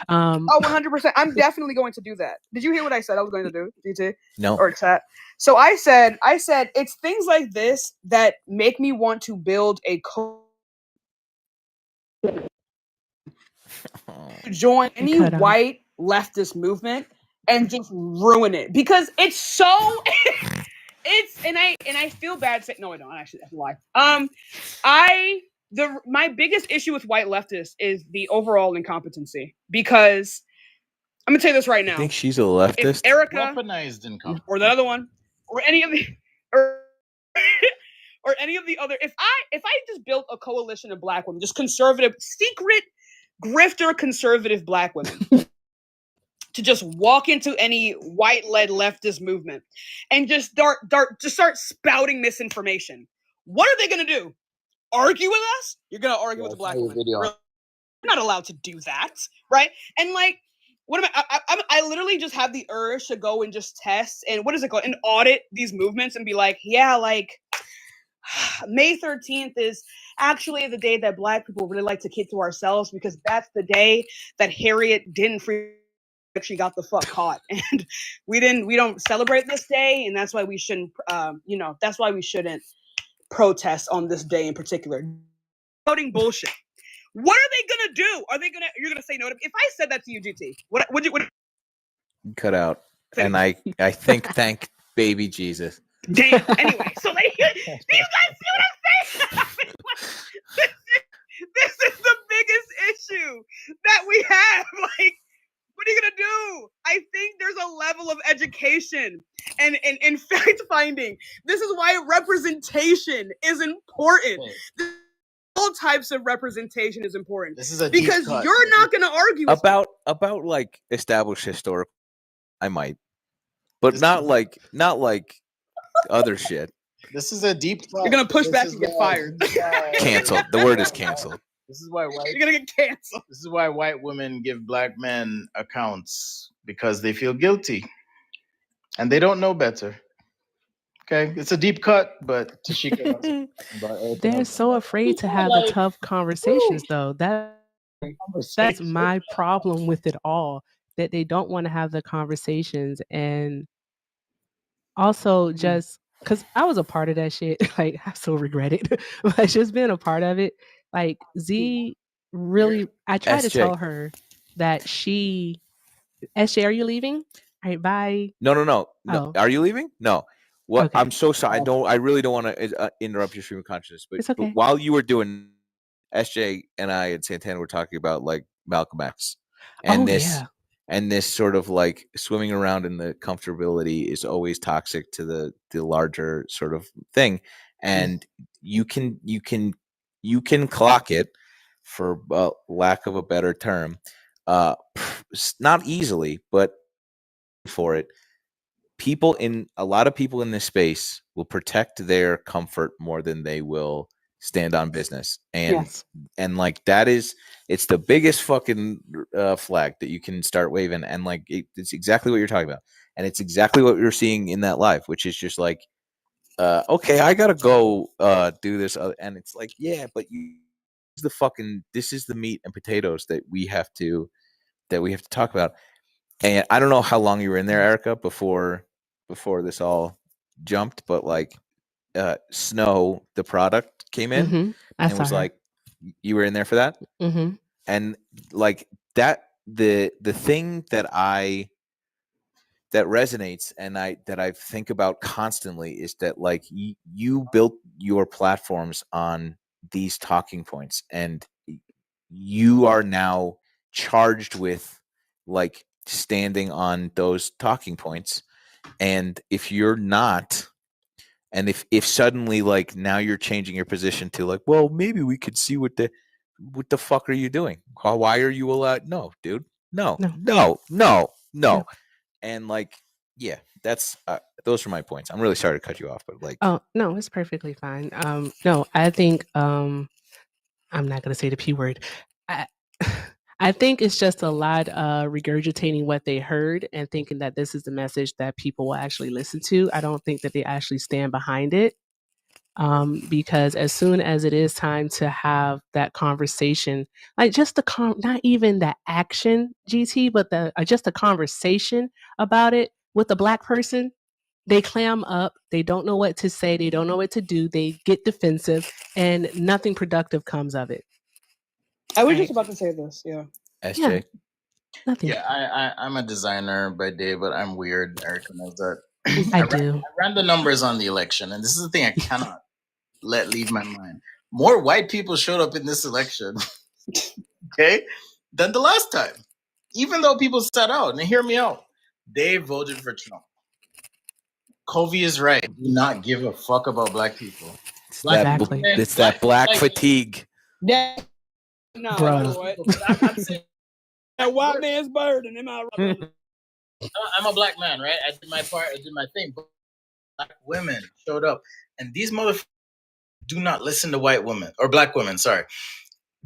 Oh, 100%. I'm definitely going to do that. Did you hear what I said I was going to do, DT? No. Or chat? So I said it's things like this that make me want to build a join any cut out. white leftist movement and just ruin it, because it's so it's and I feel bad saying, no, I don't actually, that's a lie. My biggest issue with white leftists is the overall incompetency, because I'm gonna tell you this right now. I think she's a leftist. If Erica Weaponized income. or the other one or any of the or any of the other, if I just built a coalition of black women, just conservative, secret grifter conservative black women to just walk into any white-led leftist movement and just start spouting misinformation, what are they going to do? Argue with us? You're going to argue with the black woman. You're not allowed to do that, right? And like, what am I literally just have the urge to go and just test and what is it called? And audit these movements and be like, yeah, like May 13th is actually the day that black people really like to keep to ourselves, because that's the day that Harriet didn't actually got the fuck caught, and we don't celebrate this day, and that's why we shouldn't that's why we shouldn't protest on this day in particular. Voting bullshit. What are they gonna do? You're gonna say no to me? If I said that to you, GT, what would you cut out? And I think thank baby Jesus. Damn. Anyway, so like, do you guys see what I'm saying? This is the biggest issue that we have. Like, what are you gonna do? I think there's a level of education and fact finding. This is why representation is important. All types of representation is important. This is a because deep cut. You're not gonna argue with about like established historical. I might, but not like other shit. This is a deep cut. You're gonna push back and get fired. Canceled. The word is canceled. This is why you're gonna get canceled. This is why white women give black men accounts, because they feel guilty and they don't know better. Okay, it's a deep cut, but Tashika. They're so afraid to have the tough conversations, though. That's my problem with it all. That they don't want to have the conversations, and also just because I was a part of that shit. Like, I so regret it, but just being a part of it. Like, Z really, I tried to tell her that SJ, are you leaving? All right, bye. No. Oh. Are you leaving? No. What? Okay. I'm so sorry. I really don't want to interrupt your stream of consciousness, but, It's okay. but while you were doing, SJ and I and Santana were talking about like Malcolm X, and and this sort of like swimming around in the comfortability is always toxic to the larger sort of thing, and you can clock it, for lack of a better term, not easily, but for it. A lot of people in this space will protect their comfort more than they will stand on business. And Yes. and like it's the biggest fucking flag that you can start waving. And like it's exactly what you're talking about. And it's exactly what you're seeing in that live, which is just like, okay, I gotta go do this, and it's like, yeah, but this is the meat and potatoes that we have to talk about. And I don't know how long you were in there, Erica, before this all jumped, but like Snow, the product came in I and saw was her. like, you were in there for that, and like that the thing that resonates and I think about constantly is that like you built your platforms on these talking points, and you are now charged with like standing on those talking points. And if you're not, and if suddenly like now you're changing your position to like, well, maybe we could see what the fuck are you doing? Why are you allowed? No, dude. No. And like, yeah, that's those are my points. I'm really sorry to cut you off, but like, Oh, no, it's perfectly fine. No, I think I'm not going to say the P word. I, I think it's just a lot regurgitating what they heard and thinking that this is the message that people will actually listen to. I don't think that they actually stand behind it. Because as soon as it is time to have that conversation, like just not even the action, GT, but just the conversation about it with a Black person, they clam up. They don't know what to say. They don't know what to do. They get defensive, and nothing productive comes of it. I was just about to say this. Yeah. SJ. Yeah. Nothing. Yeah, I'm a designer by day, but I'm weird. Erica knows that. I do. I ran the numbers on the election, and this is the thing I cannot let leave my mind. More white people showed up in this election, okay, than the last time. Even though people sat out, and hear me out, they voted for Trump. Covey is right. Do not give a fuck about black people. It's Exactly. that black fatigue. Yeah. No, Bro. what? I'm saying That white man's burden. Am I right? I'm a black man, right? I did my part. I did my thing. But black women showed up, and these motherfuckers do not listen to white women or black women. Sorry.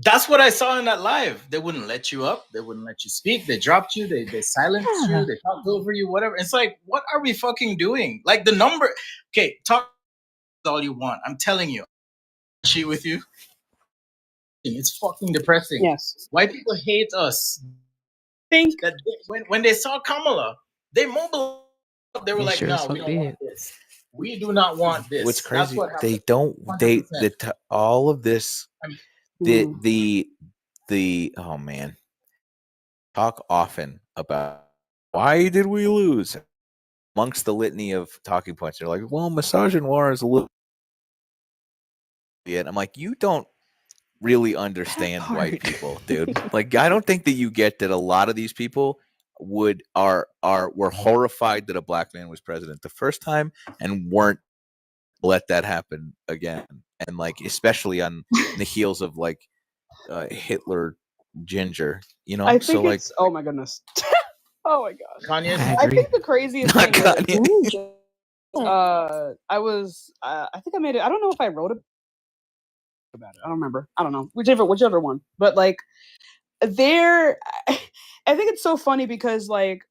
That's what I saw in that live. They wouldn't let you up. They wouldn't let you speak. They dropped you. They silenced you. They talked over you. Whatever. It's like, what are we fucking doing? Like the number. Okay, talk all you want. I'm telling you. She with you. It's fucking depressing. Yes. White people hate us. Think that when they saw Kamala, they mobilized. They were They like, sure "No, as we fuck don't did. want this. We do not want this." What's That's crazy? what They happened. don't. All of this. Mm. The oh man, talk often about why did we lose amongst the litany of talking points. They're like, well, misogynoir is a little. And I'm like, you don't really understand white people, dude. Like, I don't think that you get that a lot of these people were horrified that a black man was president the first time and weren't let that happen again. And like, especially on the heels of like Hitler Ginger, you know. I think so like, it's. Oh my goodness. Oh my gosh. Kanye. I think the craziest Not thing is, Kanye. I was. I think I made it. I don't know if I wrote about it. I don't remember. I don't know. Whichever one. But like, I think it's so funny because like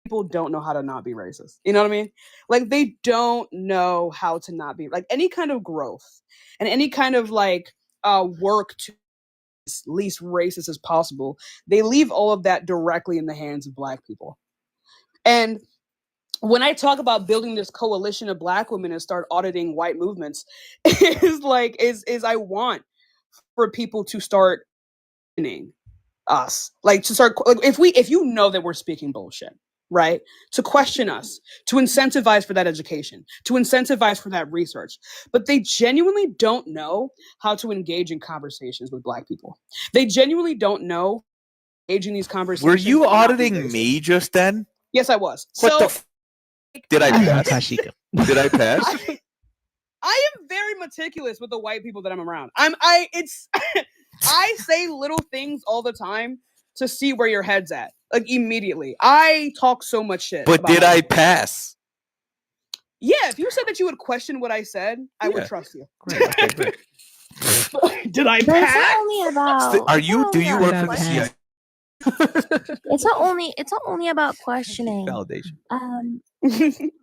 people don't know how to not be racist. You know what I mean? Like they don't know how to not be like any kind of growth and any kind of like work to as least racist as possible. They leave all of that directly in the hands of black people. And when I talk about building this coalition of black women and start auditing white movements, is I want for people to start us, like to start if you know that we're speaking bullshit, right? To question us, to incentivize for that education, to incentivize for that research. But they genuinely don't know how to engage in conversations with black people. They genuinely don't know engaging these conversations. Were you auditing me just then? Yes, I was. Did I pass? Tashika. Did I pass? I am very meticulous with the white people that I'm around. I say little things all the time to see where your head's at. Like immediately. I talk so much shit. But did I pass? Yeah, if you said that you would question what I said, I would trust you. Great. Okay, great. Did I But it's not pass? only about. Are it's you? not Do only you about work for the CIA? It's not only about questioning. Validation.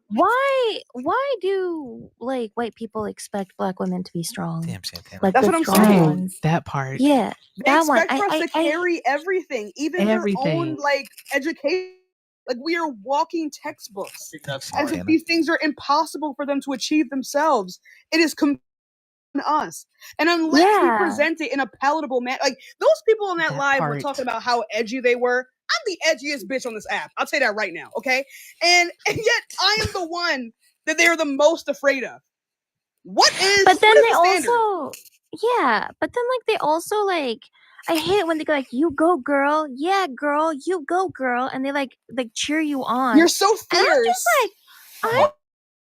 Why do like white people expect black women to be strong? Damn, Santana. Like That's the what I'm strong saying. ones. That part. Yeah, They that one. expect for us to carry everything, even their own Everything. like education. Like we are walking textbooks, That's as if Santana. these things are impossible for them to achieve themselves. It is us, and unless we present it in a palatable manner, like those people in that live were talking about how edgy they were. I'm the edgiest bitch on this app. I'll tell you that right now, okay? And yet I am the one that they're the most afraid of. But then they also, but then like they also like, I hate it when they go like, "You go, girl, yeah, girl, you go, girl," and they like cheer you on. You're so fierce. And I'm just like,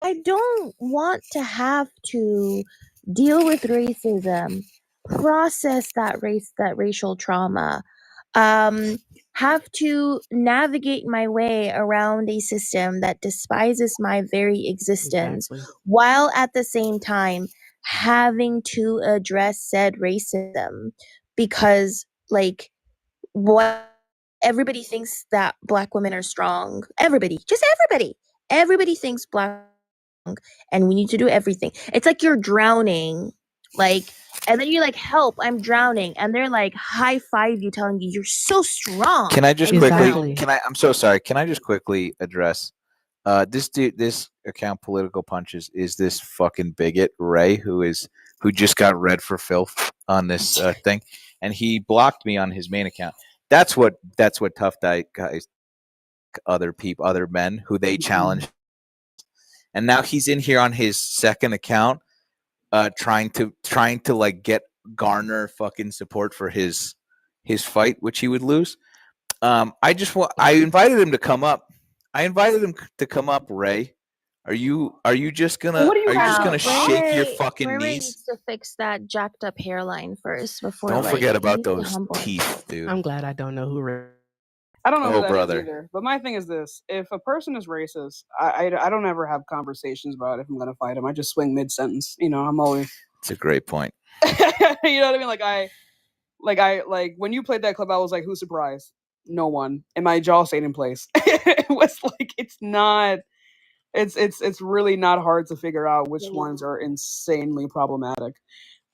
I don't want to have to deal with racism, process that racial trauma, have to navigate my way around a system that despises my very existence, while at the same time having to address said racism, because like what everybody thinks that black women are strong. Everybody thinks black, and we need to do everything. It's like you're drowning, like, and then you're like, "Help, I'm drowning," and they're like high five you, telling you you're so strong. Can I just Exactly. quickly? I'm so sorry. Can I just quickly address this dude? This account, Political Punches, is this fucking bigot Ray who just got read for filth on this thing, and he blocked me on his main account. That's what tough guys, other men who they challenge, and now he's in here on his second account, trying to like garner fucking support for his fight, which he would lose. I invited him to come up. Ray. Are you just gonna shake your fucking Ray knees? needs to fix that jacked up hairline first before. Don't like, forget he about needs to those humble teeth, himself. dude. I'm glad I don't know who. I don't know who that is brother. either. But my thing is this: if a person is racist, I don't ever have conversations about if I'm gonna fight him. I just swing mid sentence. You know, I'm always. It's a great point. You know what I mean? Like when you played that clip, I was like, "Who's surprised? No one." And my jaw stayed in place. It was like it's not. It's really not hard to figure out which ones are insanely problematic.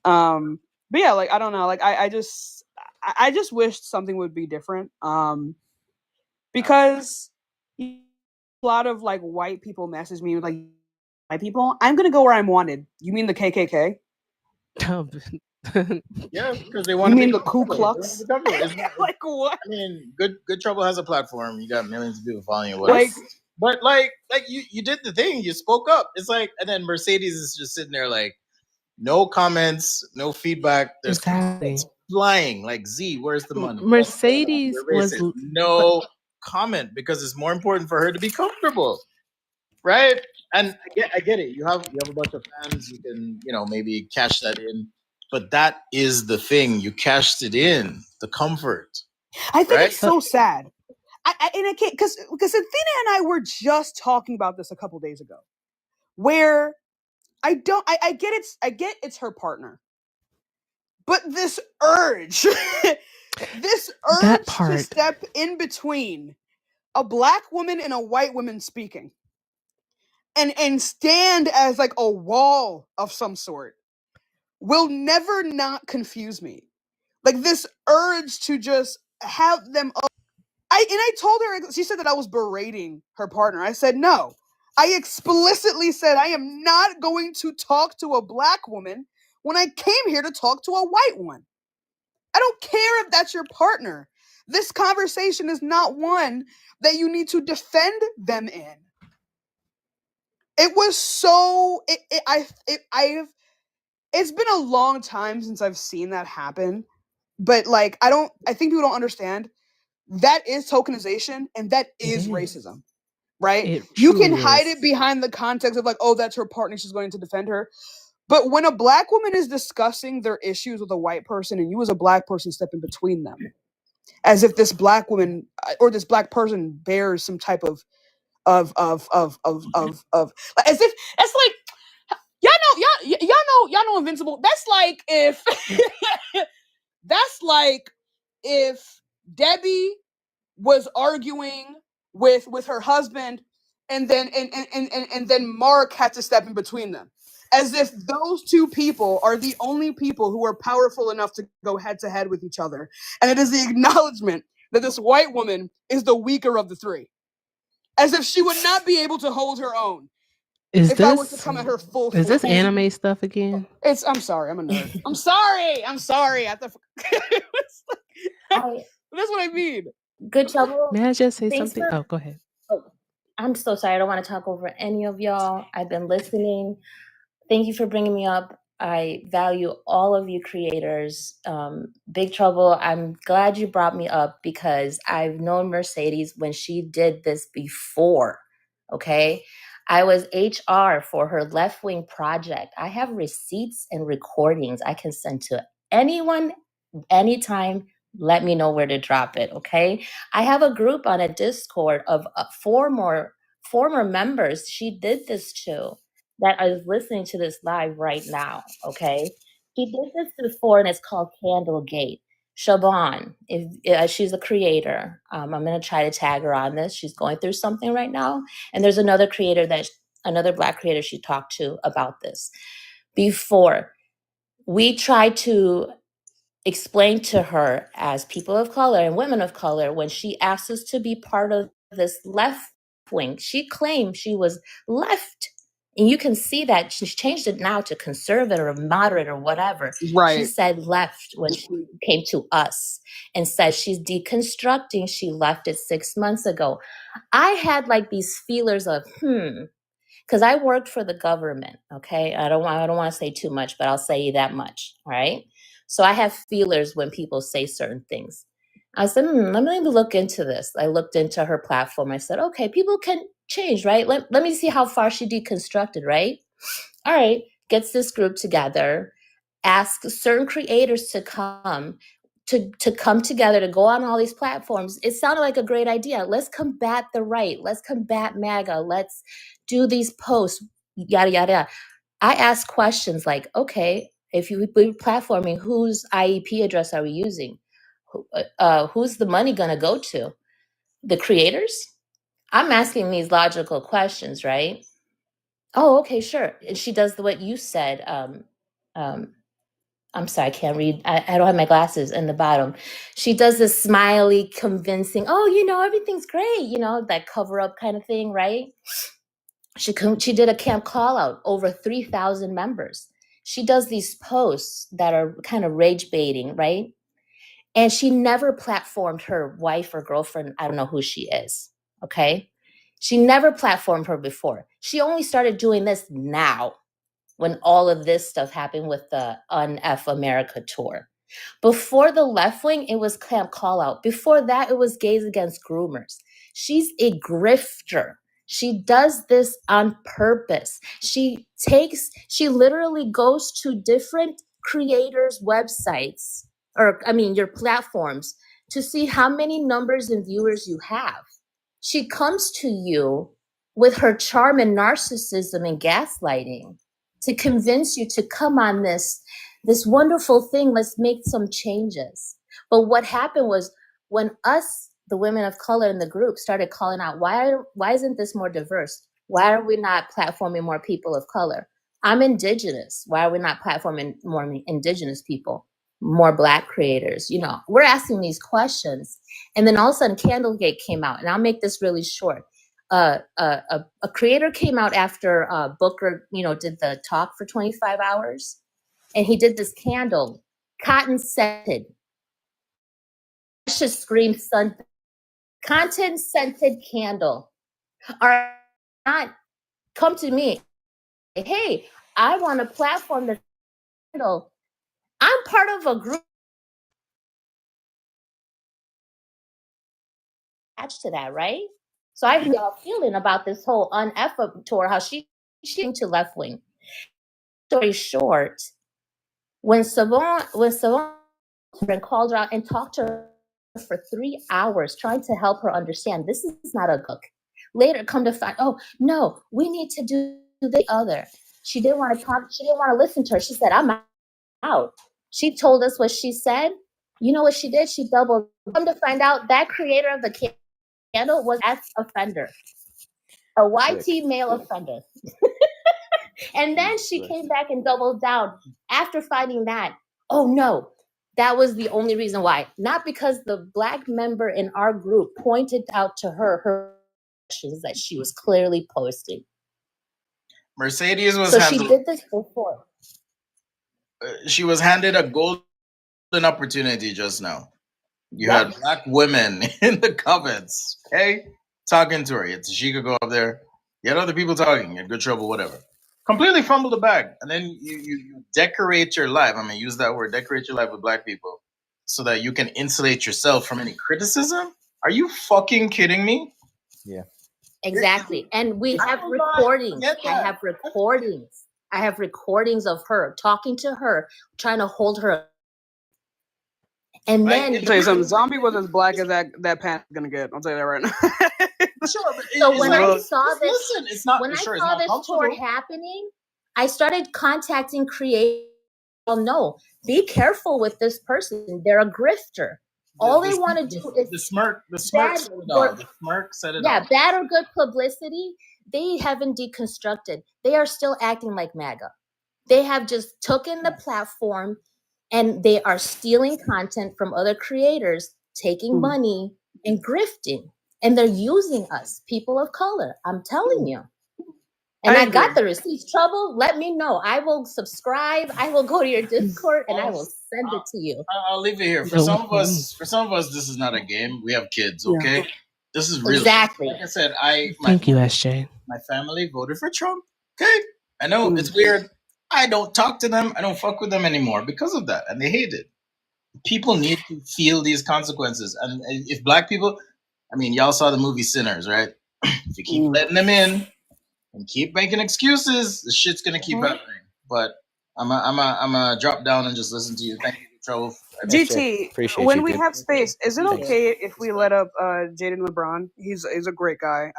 But yeah, like I don't know. Like I just wished something would be different. Because a lot of like white people message me like, "White people, I'm gonna go where I'm wanted." You mean the KKK? Yeah, because they want You to mean be the Ku Klux? like what? I mean, good trouble has a platform. You got millions of people following you. Whatever. But like you did the thing. You spoke up. It's like, and then Mercedes is just sitting there like, no comments, no feedback. There's flying like, Z, where's the money? Mercedes was no comment because it's more important for her to be comfortable, right? And I get it. You have a bunch of fans. You can maybe cash that in, but that is the thing. You cashed it in, the comfort. I think it's so sad. I can't because Athena and I were just talking about this a couple days ago, where I get it's her partner, but this urge, to step in between a black woman and a white woman speaking, and stand as like a wall of some sort, will never not confuse me. Like this urge to just have them. I told her, she said that I was berating her partner. I said, no. I explicitly said I am not going to talk to a black woman when I came here to talk to a white one. I don't care if that's your partner. This conversation is not one that you need to defend them in. It was so it's been a long time since I've seen that happen, but like I think people don't understand that is tokenization and that is racism, right? You can hide it behind the context of like, oh, that's her partner, she's going to defend her. But when a black woman is discussing their issues with a white person and you as a black person step in between them, as if this black woman or this black person bears some type of of as if that's like y'all know Invincible. That's like if that's like if Debbie was arguing with her husband, and then Mark had to step in between them, as if those two people are the only people who are powerful enough to go head to head with each other, and it is the acknowledgement that this white woman is the weaker of the three, as if she would not be able to hold her own. If I was to come at her full Is this force. anime stuff again? I'm sorry, I'm a nerd. I'm sorry. That's what I mean. Good Trouble. May I just say Thanks something? for- Oh, go ahead. Oh, I'm so sorry. I don't want to talk over any of y'all. I've been listening. Thank you for bringing me up. I value all of you creators. Big Trouble, I'm glad you brought me up because I've known Mercedes when she did this before, okay? I was HR for her Left Wing project. I have receipts and recordings I can send to anyone, anytime. Let me know where to drop it, okay? I have a group on a Discord of former members she did this to that is listening to this live right now, okay? She did this before, and it's called Candlegate. Siobhan, if she's a creator, I'm gonna try to tag her on this. She's going through something right now, and there's another Black creator she talked to about this before. We tried to explain to her as people of color and women of color when she asked us to be part of this left wing. She claimed she was left. And you can see that she's changed it now to conservative or moderate or whatever. Right. She said left when she came to us and said she's deconstructing. She left it 6 months ago. I had like these feelers of, because I worked for the government, okay? I don't want to say too much, but I'll say that much, all right? So I have feelers when people say certain things. I said, let me look into this. I looked into her platform. I said, okay, people can change, right? Let me see how far she deconstructed, right? All right, gets this group together, asks certain creators to come together to go on all these platforms. It sounded like a great idea. Let's combat the right. Let's combat MAGA. Let's do these posts, yada, yada. I asked questions like, okay, if you be platforming, whose IEP address are we using? Who's the money going to go to? The creators? I'm asking these logical questions, right? Oh, okay, sure. And she does what you said. I'm sorry, I can't read. I don't have my glasses in the bottom. She does this smiley, convincing, everything's great, that cover up kind of thing, right? She did a camp call out, over 3,000 members. She does these posts that are kind of rage baiting, right? And she never platformed her wife or girlfriend. I don't know who she is, okay? She never platformed her before. She only started doing this now when all of this stuff happened with the Un-F America tour. Before the left wing, it was Camp Call Out. Before that, it was Gays Against Groomers. She's a grifter. She does this on purpose. She literally goes to different creators' websites, your platforms, to see how many numbers and viewers you have. She comes to you with her charm and narcissism and gaslighting to convince you to come on this wonderful thing. Let's make some changes. But what happened was when us, the women of color in the group, started calling out, why isn't this more diverse? Why are we not platforming more people of color? I'm Indigenous. Why are we not platforming more Indigenous people, more Black creators? We're asking these questions. And then all of a sudden Candlegate came out, and I'll make this really short. A creator came out after Booker, did the talk for 25 hours, and he did this candle, cotton scented. I should scream cotton scented candle. Are not come to me. Hey, I want to platform the candle. I'm part of a group attached to that, right? So I have y'all feeling about this whole Un-F tour, how she's to left wing. Story short, when Savon called her out and talked to her for 3 hours, trying to help her understand this is not a book. Later, come to find, oh no, we need to do the other. She didn't want to talk. She didn't want to listen to her. She said, "I'm out." She told us what she said. You know what she did? She doubled. Come to find out, that creator of the candle was an offender, a YT male offender. And then she came back and doubled down after finding that. Oh no, that was the only reason why. Not because the Black member in our group pointed out to her questions that she was clearly posting. Mercedes was so she did this before. She was handed a golden opportunity just now. You Yep. had Black women in the comments, okay, talking to her. You had Tashika go up there. You had other people talking. You had Good Trouble, whatever. Completely fumbled the bag, and then you decorate your life. I mean, use that word, decorate your life with Black people, so that you can insulate yourself from any criticism. Are you fucking kidding me? Yeah. Exactly. And we have recordings. I have recordings. I have recordings of her talking to her, trying to hold her. And then I'll tell you something, Zombie was as black as that pant's gonna get. I'll tell you that right now. Sure, but so when I saw this, listen, it's not. when Sure, I it's saw not this tour comfortable. happening, I started contacting creators. Oh no, be careful with this person. They're a grifter. All they want to do is the smirk. The bad smirk set it off. The smirk set it yeah, off. bad or good publicity. They haven't deconstructed. They are still acting like MAGA. They have just taken the platform and they are stealing content from other creators, taking money and grifting. And they're using us, people of color. I'm telling you. And I got the receipts. Trouble, let me know. I will subscribe. I will go to your Discord and I will send it to you. I'll leave it here. For some of us, this is not a game. We have kids, okay? This is real. Exactly. Like I said, Thank you, SJ. my family voted for Trump. Okay. I know it's weird. I don't talk to them. I don't fuck with them anymore because of that. And they hate it. People need to feel these consequences. And if Black people, I mean, y'all saw the movie Sinners, right? If you keep letting them in and keep making excuses, the shit's gonna keep happening. But I'm a drop down and just listen to you. Thank you, Trouble. GT, Appreciate when you, we dude. have space, is it Thanks. okay if we let up Jaden LeBron? He's a great guy.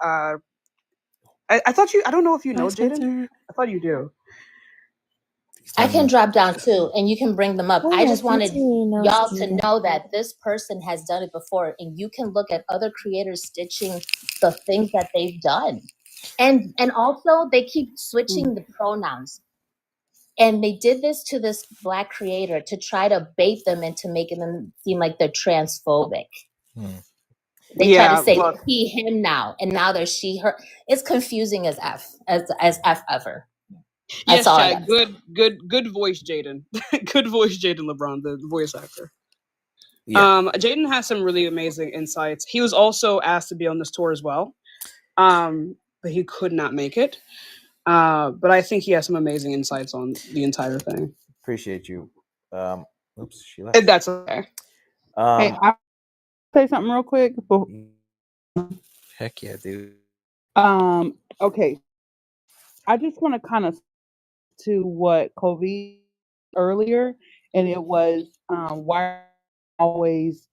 I thought you. I don't know if you know Jaden. I thought you do. I can drop down too, and you can bring them up. Oh, I yeah, just wanted TT knows y'all to Jaden. know that this person has done it before, and you can look at other creators stitching the things that they've done, and also they keep switching the pronouns. And they did this to this Black creator to try to bait them into making them seem like they're transphobic. They try to say he, him now, and now they're she, her. It's confusing as F ever. Yes, Chad. Good voice, Jaden. Good voice, Jaden LeBron, the voice actor. Yeah. Jaden has some really amazing insights. He was also asked to be on this tour as well, but he could not make it. But I think he has some amazing insights on the entire thing. Appreciate you. Oops, she left. That's okay. Hey, I'll say something real quick. Heck yeah, dude. Okay. I just want to kind of to what Kobe earlier, and it was why are we always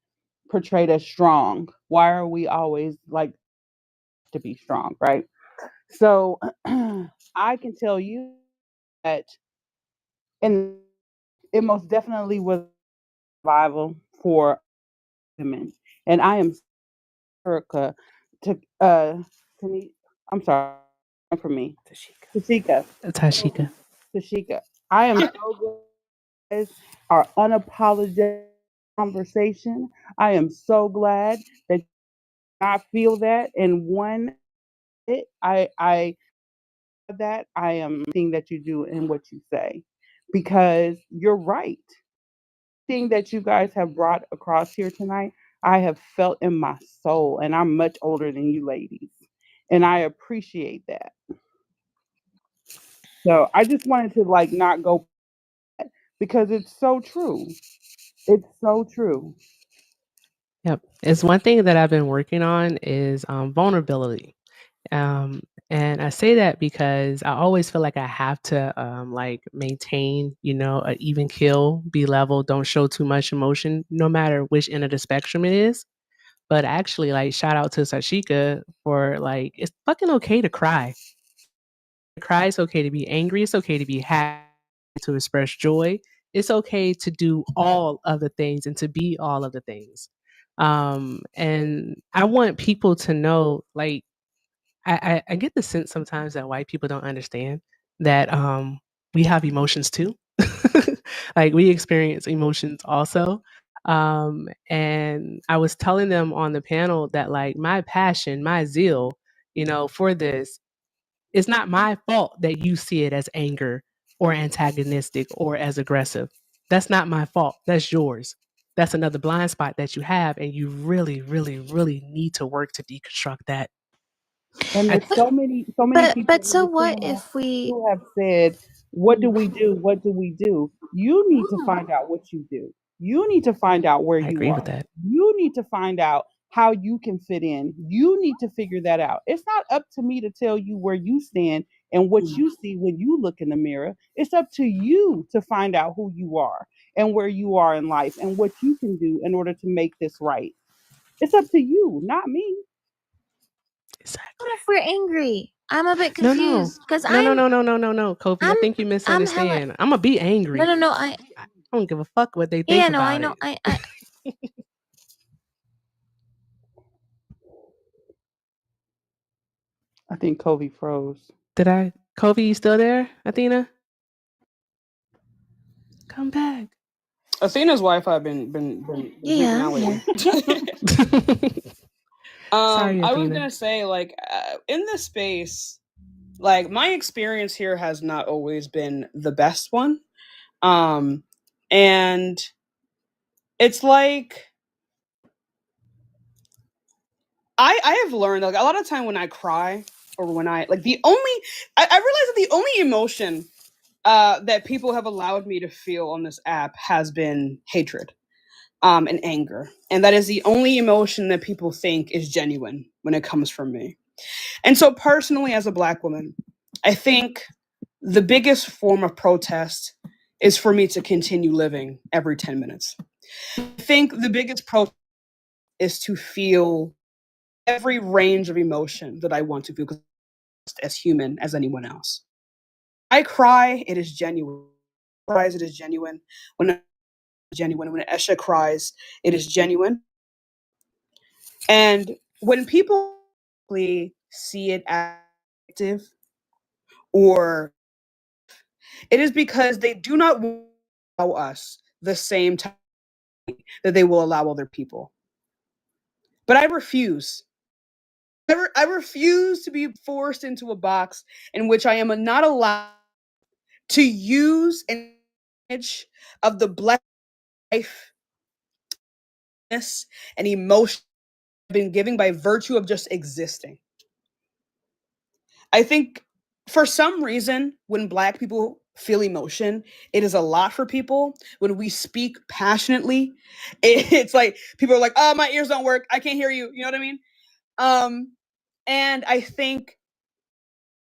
portrayed as strong? Why are we always like to be strong, right? So I can tell you that, and it most definitely was survival for women, and I am Erica to I'm sorry for me, Tashika. I am so glad our unapologetic conversation. I am so glad that I feel that in one. I that I am seeing that you do in what you say, because you're right. Thing that you guys have brought across here tonight, I have felt in my soul, and I'm much older than you ladies, and I appreciate that. So I just wanted to like not go, because it's so true. It's so true. Yep. It's one thing that I've been working on is vulnerability. And I say that because I always feel like I have to like maintain, an even keel, be level, don't show too much emotion, no matter which end of the spectrum it is. But actually, like, shout out to Sashika for like, it's fucking okay to cry. Cry, it's okay to be angry, it's okay to be happy, to express joy. It's okay to do all of the things and to be all of the things. And I want people to know, like, I get the sense sometimes that white people don't understand that we have emotions too. Like we experience emotions also. And I was telling them on the panel that like my passion, my zeal, for this, it's not my fault that you see it as anger or antagonistic or as aggressive. That's not my fault. That's yours. That's another blind spot that you have, and you really, really, really need to work to deconstruct that. And there's so many people But in so this what panel if we who have said, "What do we do? What do we do?" You need to find out what you do. You need to find out where I you agree with are. that. You need to find out how you can fit in. You need to figure that out. It's not up to me to tell you where you stand and what you see when you look in the mirror. It's up to you to find out who you are and where you are in life and what you can do in order to make this right. It's up to you, not me. Exactly. what if we're angry? I'm a bit No, confused because no, no, no, no, no, no, no, Kofi. I think you I'm hella misunderstand. I'm gonna be angry. no. I don't give a fuck what they Yeah, think no, I about know. it. I I think Kobe froze. Did I? Kofi, you still there? Athena, come back. Athena's Wi-Fi been tweaking yeah, out I'm lately. here. Sorry, I was Athena. gonna say, like, in this space, like, my experience here has not always been the best one. And it's like I have learned, like, a lot of time when I cry or when I like I realize that the only emotion that people have allowed me to feel on this app has been hatred and anger. And that is the only emotion that people think is genuine when it comes from me. And so, personally, as a Black woman, I think the biggest form of protest is for me to continue living every 10 minutes. I think the biggest protest is to feel every range of emotion that I want to feel, because as human as anyone else. I cry, it is genuine. Cries, it is genuine. When Esha cries, it is genuine. And when people see it as active, or it is because they do not allow us the same time that they will allow other people. But I refuse. I refuse to be forced into a box in which I am not allowed to use an image of the Black life and emotion I've been giving by virtue of just existing. I think for some reason, when Black people feel emotion, it is a lot for people. When we speak passionately, it's like people are like, "Oh, my ears don't work. I can't hear you." You know what I mean? And I think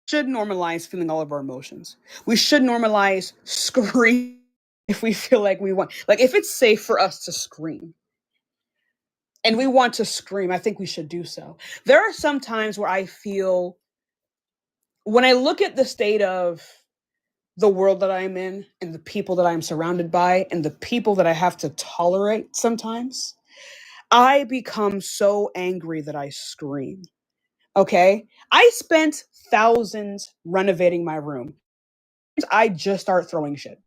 should normalize feeling all of our emotions. We should normalize scream if we feel like we want. Like, if it's safe for us to scream and we want to scream, I think we should do so. There are some times where I feel, when I look at the state of the world that I'm in and the people that I'm surrounded by and the people that I have to tolerate sometimes, I become so angry that I scream. Okay? I spent thousands renovating my room. I just start throwing shit.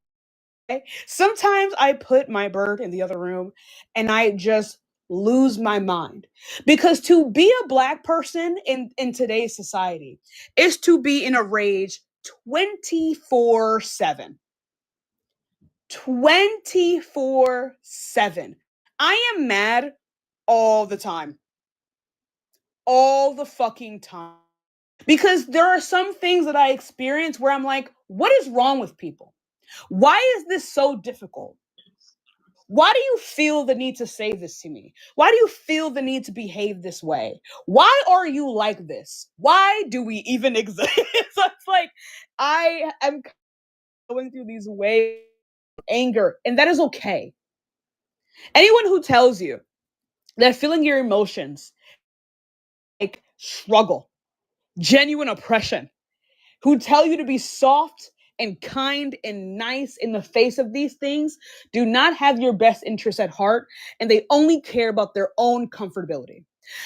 Okay? Sometimes I put my bird in the other room and I just lose my mind. Because to be a Black person in today's society is to be in a rage 24/7. 24/7. I am mad all the time. All the fucking time. Because there are some things that I experience where I'm like, what is wrong with people? Why is this so difficult? Why do you feel the need to say this to me? Why do you feel the need to behave this way? Why are you like this? Why do we even exist? So it's like, I am going through these waves of anger, and that is okay. Anyone who tells you that feeling your emotions like struggle, genuine oppression, who tell you to be soft and kind and nice in the face of these things, do not have your best interests at heart, and they only care about their own comfortability.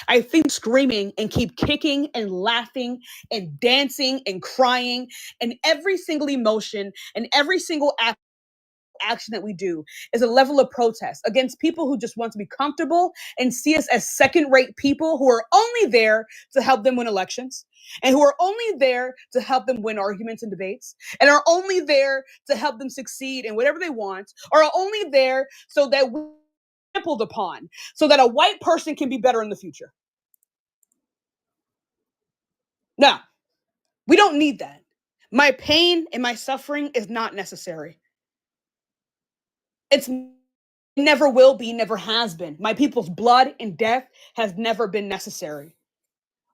I think screaming and keep kicking and laughing and dancing and crying and every single emotion and every single action that we do is a level of protest against people who just want to be comfortable and see us as second-rate people who are only there to help them win elections and who are only there to help them win arguments and debates and are only there to help them succeed in whatever they want, or are only there so that we're trampled upon, so that a white person can be better in the future. No, we don't need that. My pain and my suffering is not necessary. It's never will be, never has been. My people's blood and death has never been necessary.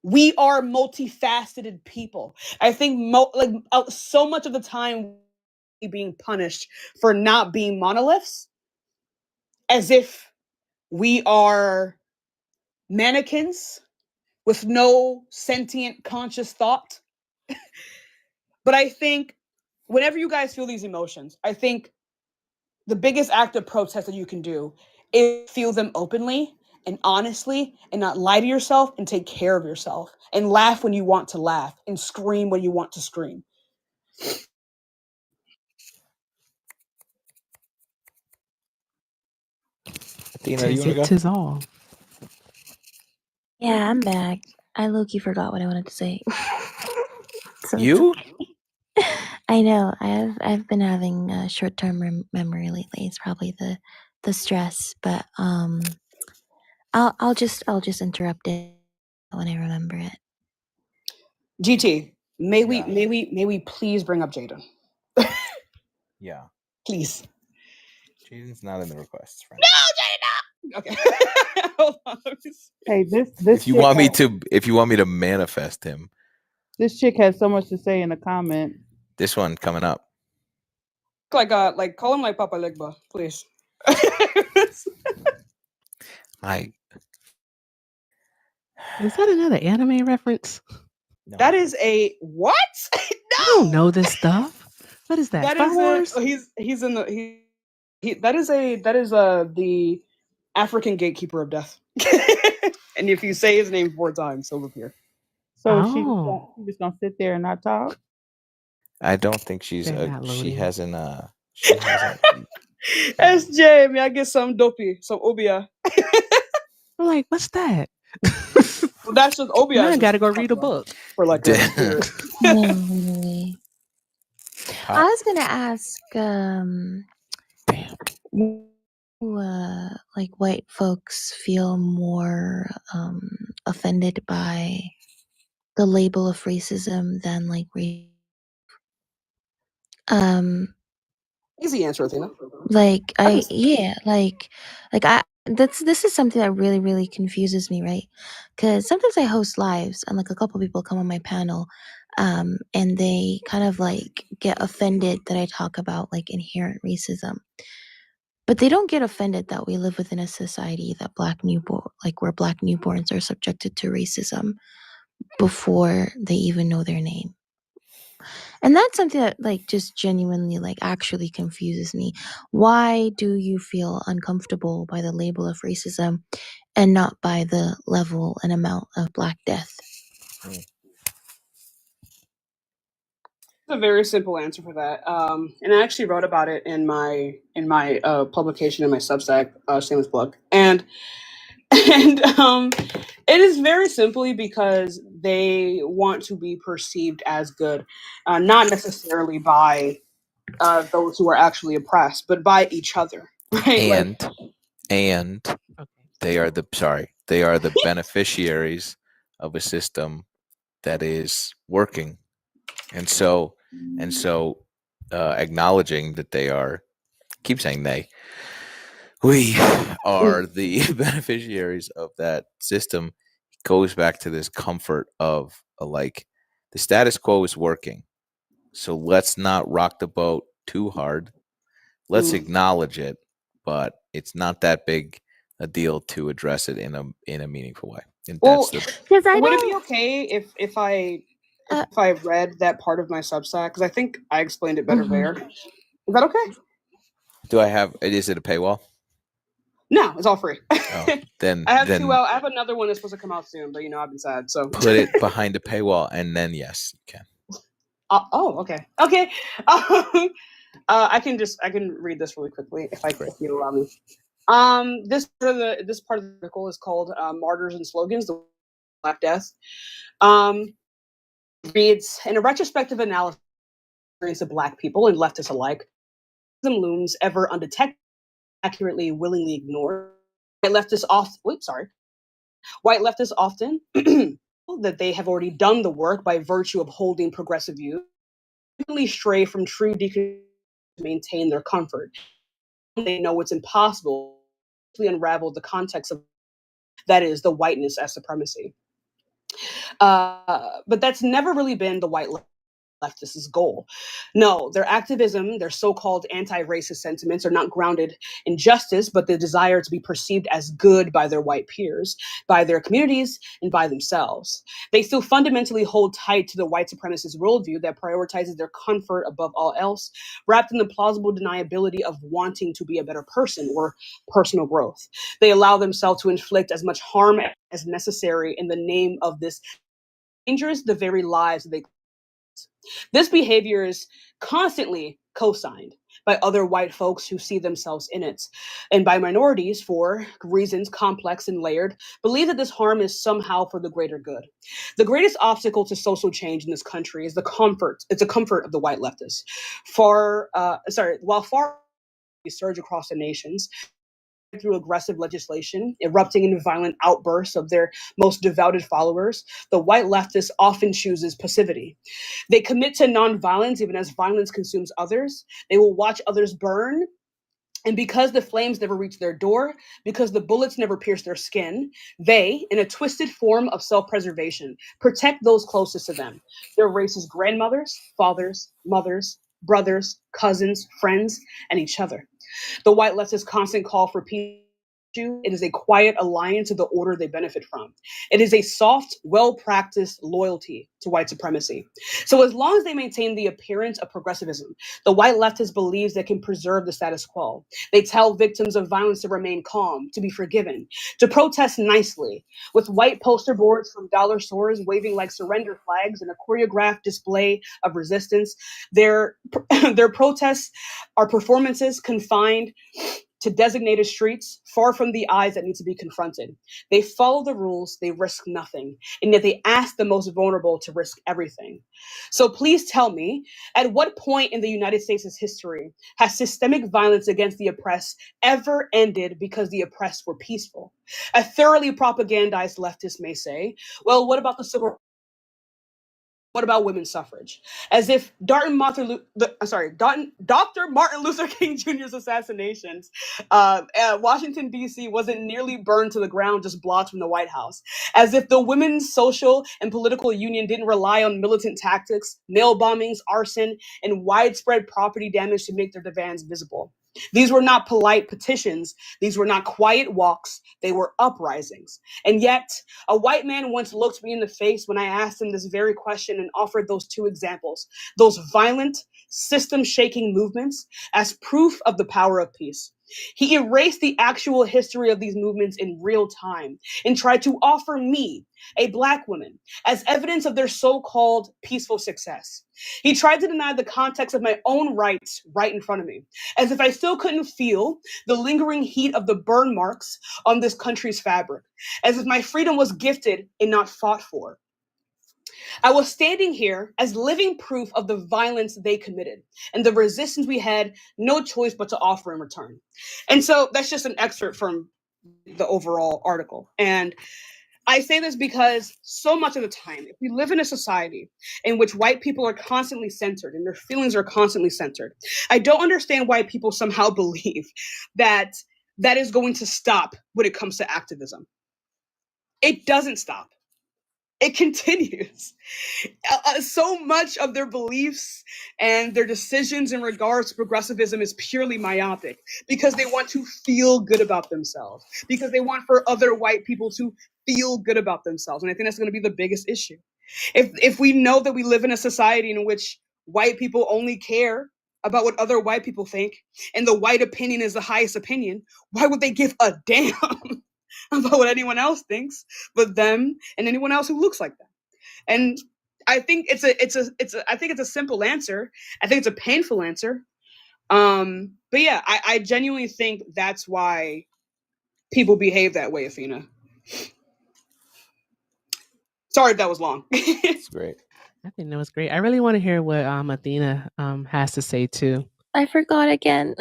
We are multifaceted people. I think so much of the time being punished for not being monoliths, as if we are mannequins with no sentient conscious thought. But I think whenever you guys feel these emotions, I think the biggest act of protest that you can do is feel them openly and honestly and not lie to yourself and take care of yourself and laugh when you want to laugh and scream when you want to scream. Athena, you want to go? Tis all. Yeah, I'm back. I low-key forgot what I wanted to say. So it's You? okay. I know. I've been having short-term memory lately. It's probably the stress, but I'll just interrupt it when I remember it. GT, may Yeah. we please bring up Jaden? Yeah. Please. Jaden's not in the requests, right? No, Jaden, no. Okay. Hold on. Hey, this If you chick want me has- to manifest him, this chick has so much to say in the comment. this one coming up. Like call him like Papa Legba, please. I Is that another anime reference? no. That is a what? No. I don't know this stuff. What is that? That Star is Wars? he's in the that is the African gatekeeper of death. And if you say his name 4 times, he'll appear. So Oh. she's just gonna sit there and not talk. I don't think she's They're not she loading. hasn't she hasn't SJ, may I get some dopey, some obia? I'm like, what's that? Well, that's just obia. Now I gotta go read a book. For like Yeah, literally. I was gonna ask, like white folks feel more offended by the label of racism than like Easy answer, Athena. like this is something that really confuses me, right? Because sometimes I host lives and like a couple people come on my panel and they kind of like get offended that I talk about like inherent racism, but they don't get offended that we live within a society that where black newborns are subjected to racism before they even know their name. And that's something that like just genuinely like actually confuses me. Why do you feel uncomfortable by the label of racism and not by the level and amount of Black death? A very simple answer for that. And I actually wrote about it in my publication in my Substack, shameless plug. And it is very simply because they want to be perceived as good, not necessarily by those who are actually oppressed, but by each other, right? and they are the beneficiaries of a system that is working, and so acknowledging that keep saying we are the beneficiaries of that system goes back to this comfort of like the status quo is working, so let's not rock the boat too hard. Let's acknowledge it, but it's not that big a deal to address it in a meaningful way. And Well, that's the Because I would it be don't. okay if I Uh, if I read that part of my Substack? Because I think I explained it better Mhm. there. Is that okay? do I have is it a paywall? No, it's all free. Oh, then I have then two out. I have another one that's supposed to come out soon, but I've been sad. So put it behind a paywall, and then yes, you can. oh, okay, okay. I can read this really quickly if you allow me. This part of the article is called "Martyrs and Slogans: The Black Death." Reads in a retrospective analysis of Black people and leftists alike, looms ever undetected, accurately, willingly ignored. White leftists often that they have already done the work by virtue of holding progressive views, stray from true deconstruction to maintain their comfort. They know it's impossible to unravel the context of that is the whiteness as supremacy. But that's never really been the white leftist's goal. No, their activism, their so-called anti-racist sentiments are not grounded in justice, but the desire to be perceived as good by their white peers, by their communities, and by themselves. They still fundamentally hold tight to the white supremacist worldview that prioritizes their comfort above all else, wrapped in the plausible deniability of wanting to be a better person or personal growth. They allow themselves to inflict as much harm as necessary in the name of this dangerous, the very lives they. This behavior is constantly co-signed by other white folks who see themselves in it, and by minorities for reasons complex and layered, believe that this harm is somehow for the greater good. The greatest obstacle to social change in this country is the comfort of the white leftists. While far surge across the nations, through aggressive legislation, erupting in violent outbursts of their most devoted followers, the white leftist often chooses passivity. They commit to nonviolence even as violence consumes others. They will watch others burn. And because the flames never reach their door, because the bullets never pierce their skin, they, in a twisted form of self-preservation, protect those closest to them, their racist grandmothers, fathers, mothers, brothers, cousins, friends, and each other. The white leftist constant call for peace. It is a quiet alliance of the order they benefit from. It is a soft, well-practiced loyalty to white supremacy. So as long as they maintain the appearance of progressivism, the white leftist believes they can preserve the status quo. They tell victims of violence to remain calm, to be forgiven, to protest nicely, with white poster boards from dollar stores waving like surrender flags and a choreographed display of resistance. Their protests are performances confined to designated streets, far from the eyes that need to be confronted. They follow the rules, they risk nothing, and yet they ask the most vulnerable to risk everything. So please tell me, at what point in the United States' history has systemic violence against the oppressed ever ended because the oppressed were peaceful? A thoroughly propagandized leftist may say, well, what about the civil rights? What about women's suffrage? As if Dr. Martin Luther King Jr.'s assassinations, Washington, D.C. wasn't nearly burned to the ground just blocks from the White House. As if the Women's Social and Political Union didn't rely on militant tactics, mail bombings, arson, and widespread property damage to make their demands visible. These were not polite petitions. These were not quiet walks. They were uprisings. And yet, a white man once looked me in the face when I asked him this very question and offered those two examples, those violent, system-shaking movements, as proof of the power of peace. He erased the actual history of these movements in real time and tried to offer me, a Black woman, as evidence of their so-called peaceful success. He tried to deny the context of my own rights right in front of me, as if I still couldn't feel the lingering heat of the burn marks on this country's fabric, as if my freedom was gifted and not fought for. I was standing here as living proof of the violence they committed and the resistance we had no choice but to offer in return. And so that's just an excerpt from the overall article. And I say this because so much of the time, if we live in a society in which white people are constantly centered and their feelings are constantly centered, I don't understand why people somehow believe that that is going to stop when it comes to activism. It doesn't stop. it continues. So much of their beliefs and their decisions in regards to progressivism is purely myopic because they want to feel good about themselves, because they want for other white people to feel good about themselves. And I think that's going to be the biggest issue. If we know that we live in a society in which white people only care about what other white people think, and the white opinion is the highest opinion, why would they give a damn about what anyone else thinks but them and anyone else who looks like them? And I think it's a simple answer. I think it's a painful answer. But yeah, I genuinely think that's why people behave that way, Athena. Sorry if that was long. It's great. I think that was great. I really want to hear what Athena has to say too. I forgot again.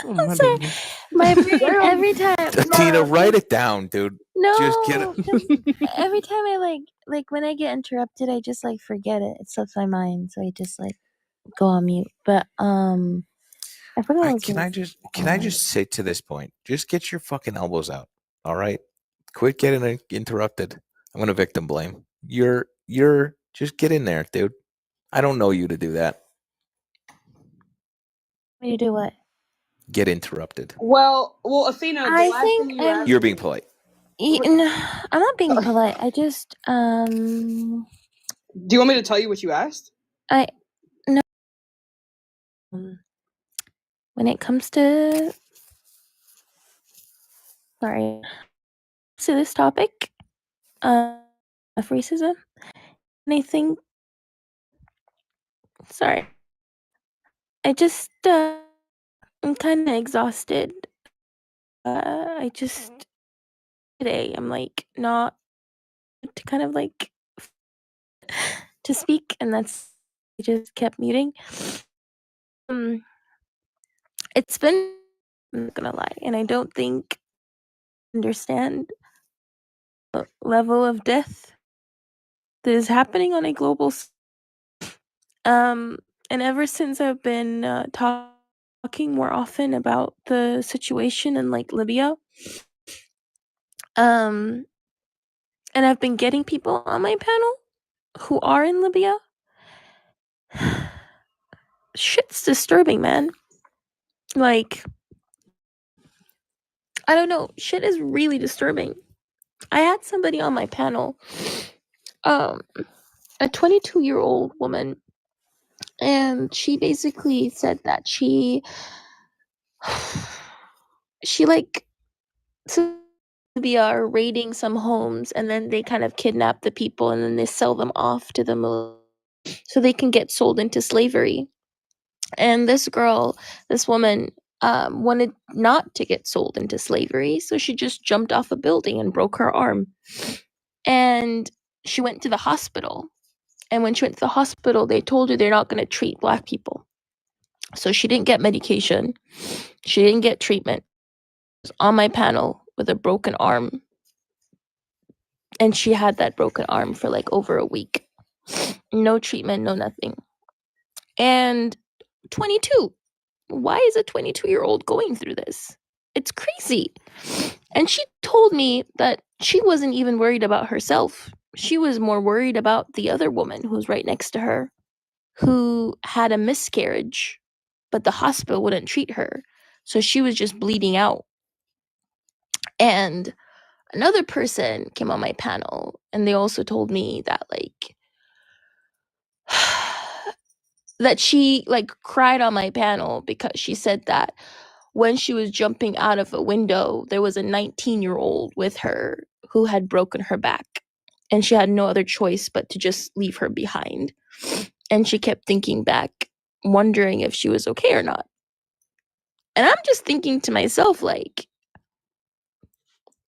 Oh, my Sorry. baby. My brain every time. Athena, write it down, dude. No, Just get it. 'cause every time I like when I get interrupted, I just like forget it. It slips my mind, so I just like go on mute. But I forgot. What I was Can gonna I just say to this point, just get your fucking elbows out. All right? Quit getting interrupted. I'm gonna victim blame. You're just get in there, dude. I don't know you to do that. You do what? Get interrupted. Well, Athena, the I last think thing you asked You're being polite. I'm not being polite. I just Do you want me to tell you what you asked? no. When it comes to to this topic of racism, and I think I just I'm kind of exhausted. I just today I'm like not to kind of like to speak, and that's I just kept muting. It's been, I'm not gonna lie, and I don't think understand the level of death that is happening on a global and ever since I've been talking more often about the situation in like Libya, and I've been getting people on my panel who are in Libya. Shit's disturbing, man. Like, I don't know, shit is really disturbing. I had somebody on my panel, a 22-year-old woman, and she basically said that she like are raiding some homes, and then they kind of kidnap the people, and then they sell them off to the military so they can get sold into slavery. And this woman wanted not to get sold into slavery, so she just jumped off a building and broke her arm. And she went to the hospital. And when she went to the hospital, they told her they're not going to treat Black people. So she didn't get medication. She didn't get treatment. She was on my panel with a broken arm. And she had that broken arm for like over a week. No treatment, no nothing. And 22. Why is a 22-year-old going through this? It's crazy. And she told me that she wasn't even worried about herself. She was more worried about the other woman who was right next to her, who had a miscarriage, but the hospital wouldn't treat her. So she was just bleeding out. And another person came on my panel, and they also told me that like that she like cried on my panel because she said that when she was jumping out of a window, there was a 19-year-old with her who had broken her back, and she had no other choice but to just leave her behind. And she kept thinking back, wondering if she was okay or not. And I'm just thinking to myself, like,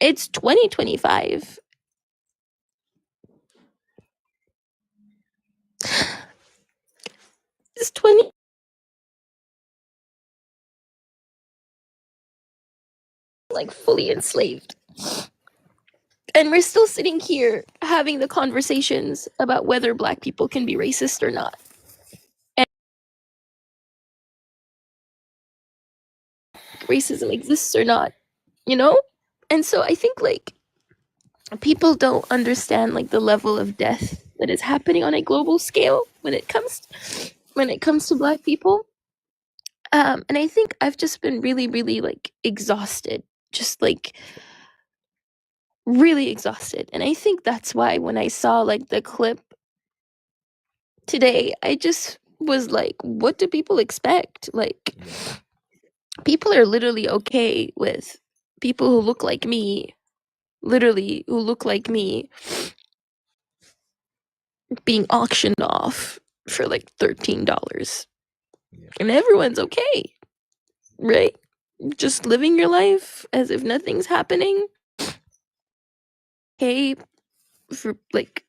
it's 2025. It's 20. Like, fully enslaved. And we're still sitting here having the conversations about whether Black people can be racist or not. And racism exists or not, you know? And so I think, like, people don't understand like the level of death that is happening on a global scale when it comes to Black people. And I think I've just been really, really like exhausted, just like really exhausted. And I think that's why when I saw like the clip today, I just was like, what do people expect? Like, people are literally okay with people who look like me, literally who look like me, being auctioned off for like $13. And everyone's okay, right? Just living your life as if nothing's happening. Okay, for like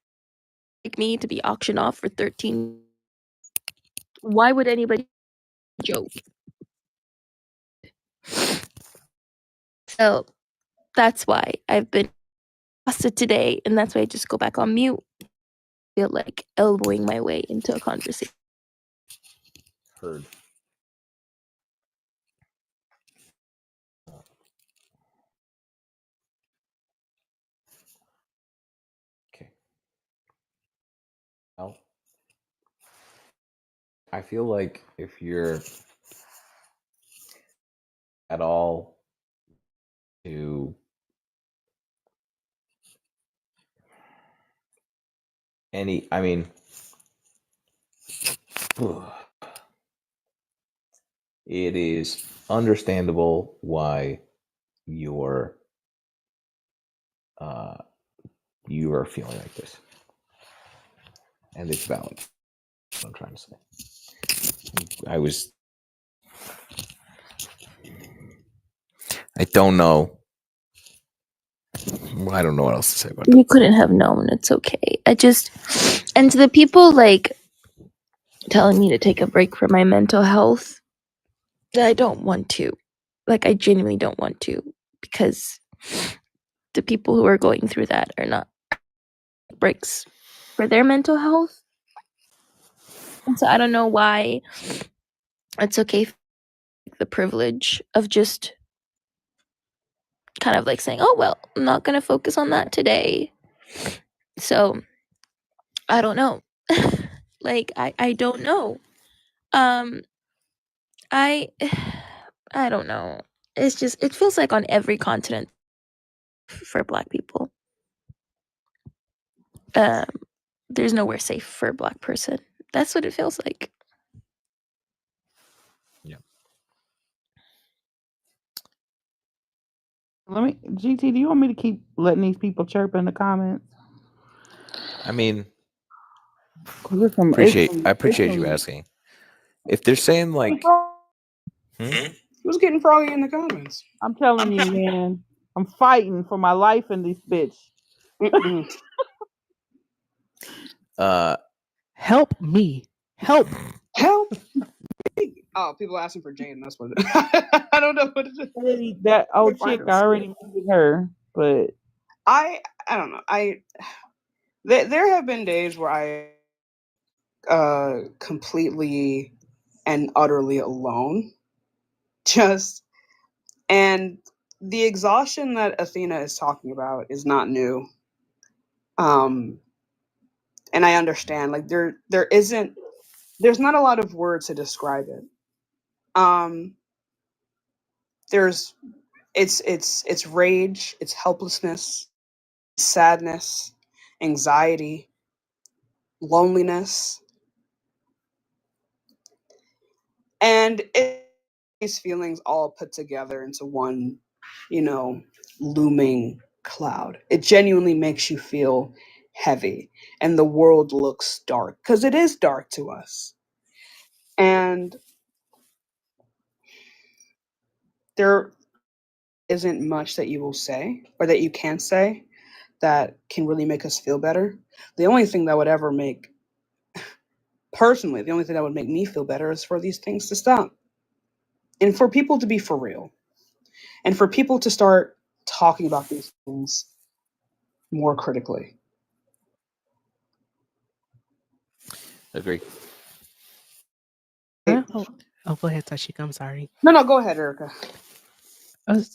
me to be auctioned off for 13. Why would anybody joke? So that's why I've been exhausted today, and that's why I just go back on mute. I feel like elbowing my way into a conversation. Heard. Okay. Well, I feel like if you're at all to any, I mean, it is understandable why you're you are feeling like this, and it's valid. That's what I'm trying to say. I don't know. I don't know what else to say about that. You couldn't have known. It's okay. And to the people like telling me to take a break from my mental health, I don't want to. Like, I genuinely don't want to, because the people who are going through that are not breaks for their mental health. And so I don't know why it's okay, the privilege of just kind of like saying, oh, well, I'm not going to focus on that today. So I don't know. Like, I don't know. I I don't know. It's just, it feels like on every continent for Black people, there's nowhere safe for a Black person. That's what it feels like. Yeah. Let me, GT, do you want me to keep letting these people chirp in the comments? I mean, 'Cause it's some- I appreciate you asking. If they're saying like, Who's getting froggy in the comments? I'm telling you, man, I'm fighting for my life in this bitch. Help me. Help. Oh, people asking for Jane. That's what it is. I don't know what it is. That old chick, I already muted her, but I don't know. There have been days where I completely and utterly alone. And the exhaustion that Athena is talking about is not new. And I understand, like, there's not a lot of words to describe it. It's rage, it's helplessness, sadness, anxiety, loneliness, and these feelings all put together into one, looming cloud. It genuinely makes you feel heavy, and the world looks dark, because it is dark to us. And there isn't much that you will say, or that you can say, that can really make us feel better. The only thing that would ever make, personally, the only thing that would make me feel better is for these things to stop. And for people to be for real. And for people to start talking about these things more critically. agree. Oh, go ahead, Tashika. I'm sorry. No, go ahead, Erica.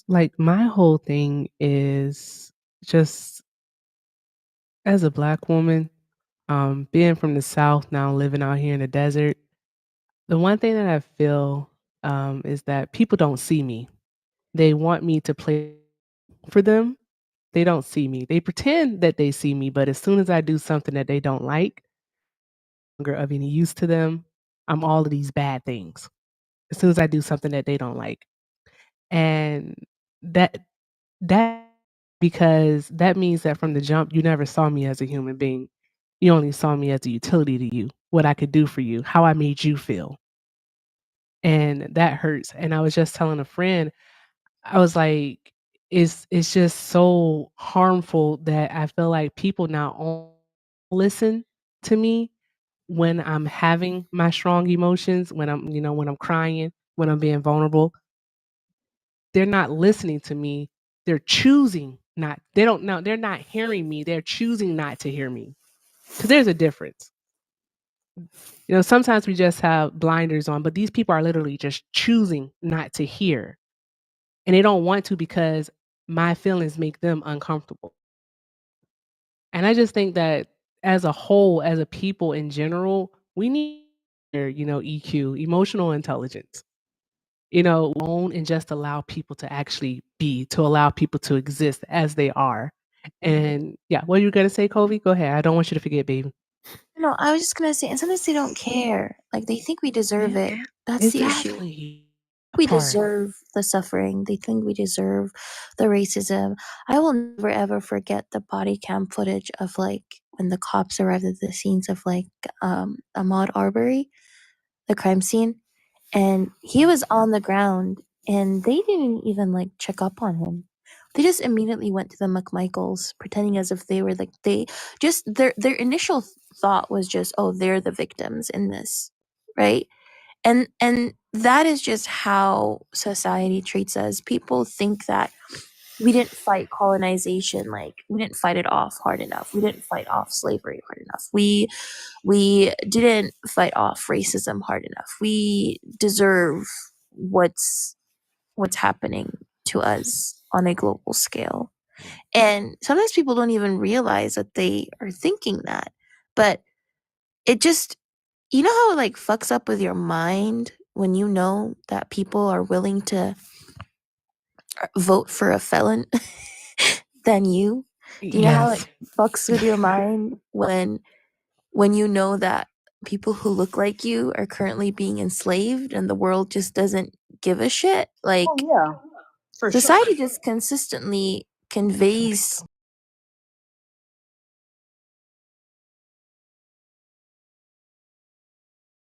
Like, my whole thing is just As a black woman, being from the South now living out here in the desert, the one thing that I feel is that people don't see me. They want me to play for them. They don't see me. They pretend that they see me, but as soon as I do something that they don't like, longer of any use to them, I'm all of these bad things. As soon as I do something that they don't like. And that that because that means that from the jump you never saw me as a human being. You only saw me as a utility to you, what I could do for you, how I made you feel. And that hurts. And I was just telling a friend, I was like, it's just so harmful that I feel like people now only listen to me when I'm having my strong emotions, when when I'm crying, when I'm being vulnerable. They're not listening to me. They're choosing not. They don't know. They're not hearing me. They're choosing not to hear me. Because there's a difference. Sometimes we just have blinders on, but these people are literally just choosing not to hear. And they don't want to because my feelings make them uncomfortable. And I just think that as a whole, as a people in general, we need, EQ, emotional intelligence, own and just allow people to actually be, to allow people to exist as they are. And yeah, what are you going to say, Kobe? Go ahead. I don't want you to forget, baby. No, I was just gonna say, and sometimes they don't care. Like they think we deserve it. That's the issue. Exactly. We Part. deserve the suffering. They think we deserve the racism. I will never ever forget the body cam footage of like when the cops arrived at the scenes of like Ahmaud Arbery, the crime scene, and he was on the ground and they didn't even like check up on him. They just immediately went to the McMichaels, pretending as if they were like their initial thought was just, oh, they're the victims in this, right? And that is just how society treats us. People think that we didn't fight colonization, like we didn't fight it off hard enough. We didn't fight off slavery hard enough. We didn't fight off racism hard enough. We deserve what's happening to us on a global scale. And sometimes people don't even realize that they are thinking that. But it just, how it like fucks up with your mind when you know that people are willing to vote for a felon than you? Do you know how it fucks with your mind when you know that people who look like you are currently being enslaved and the world just doesn't give a shit? Like, Oh yeah, for sure. society just consistently conveys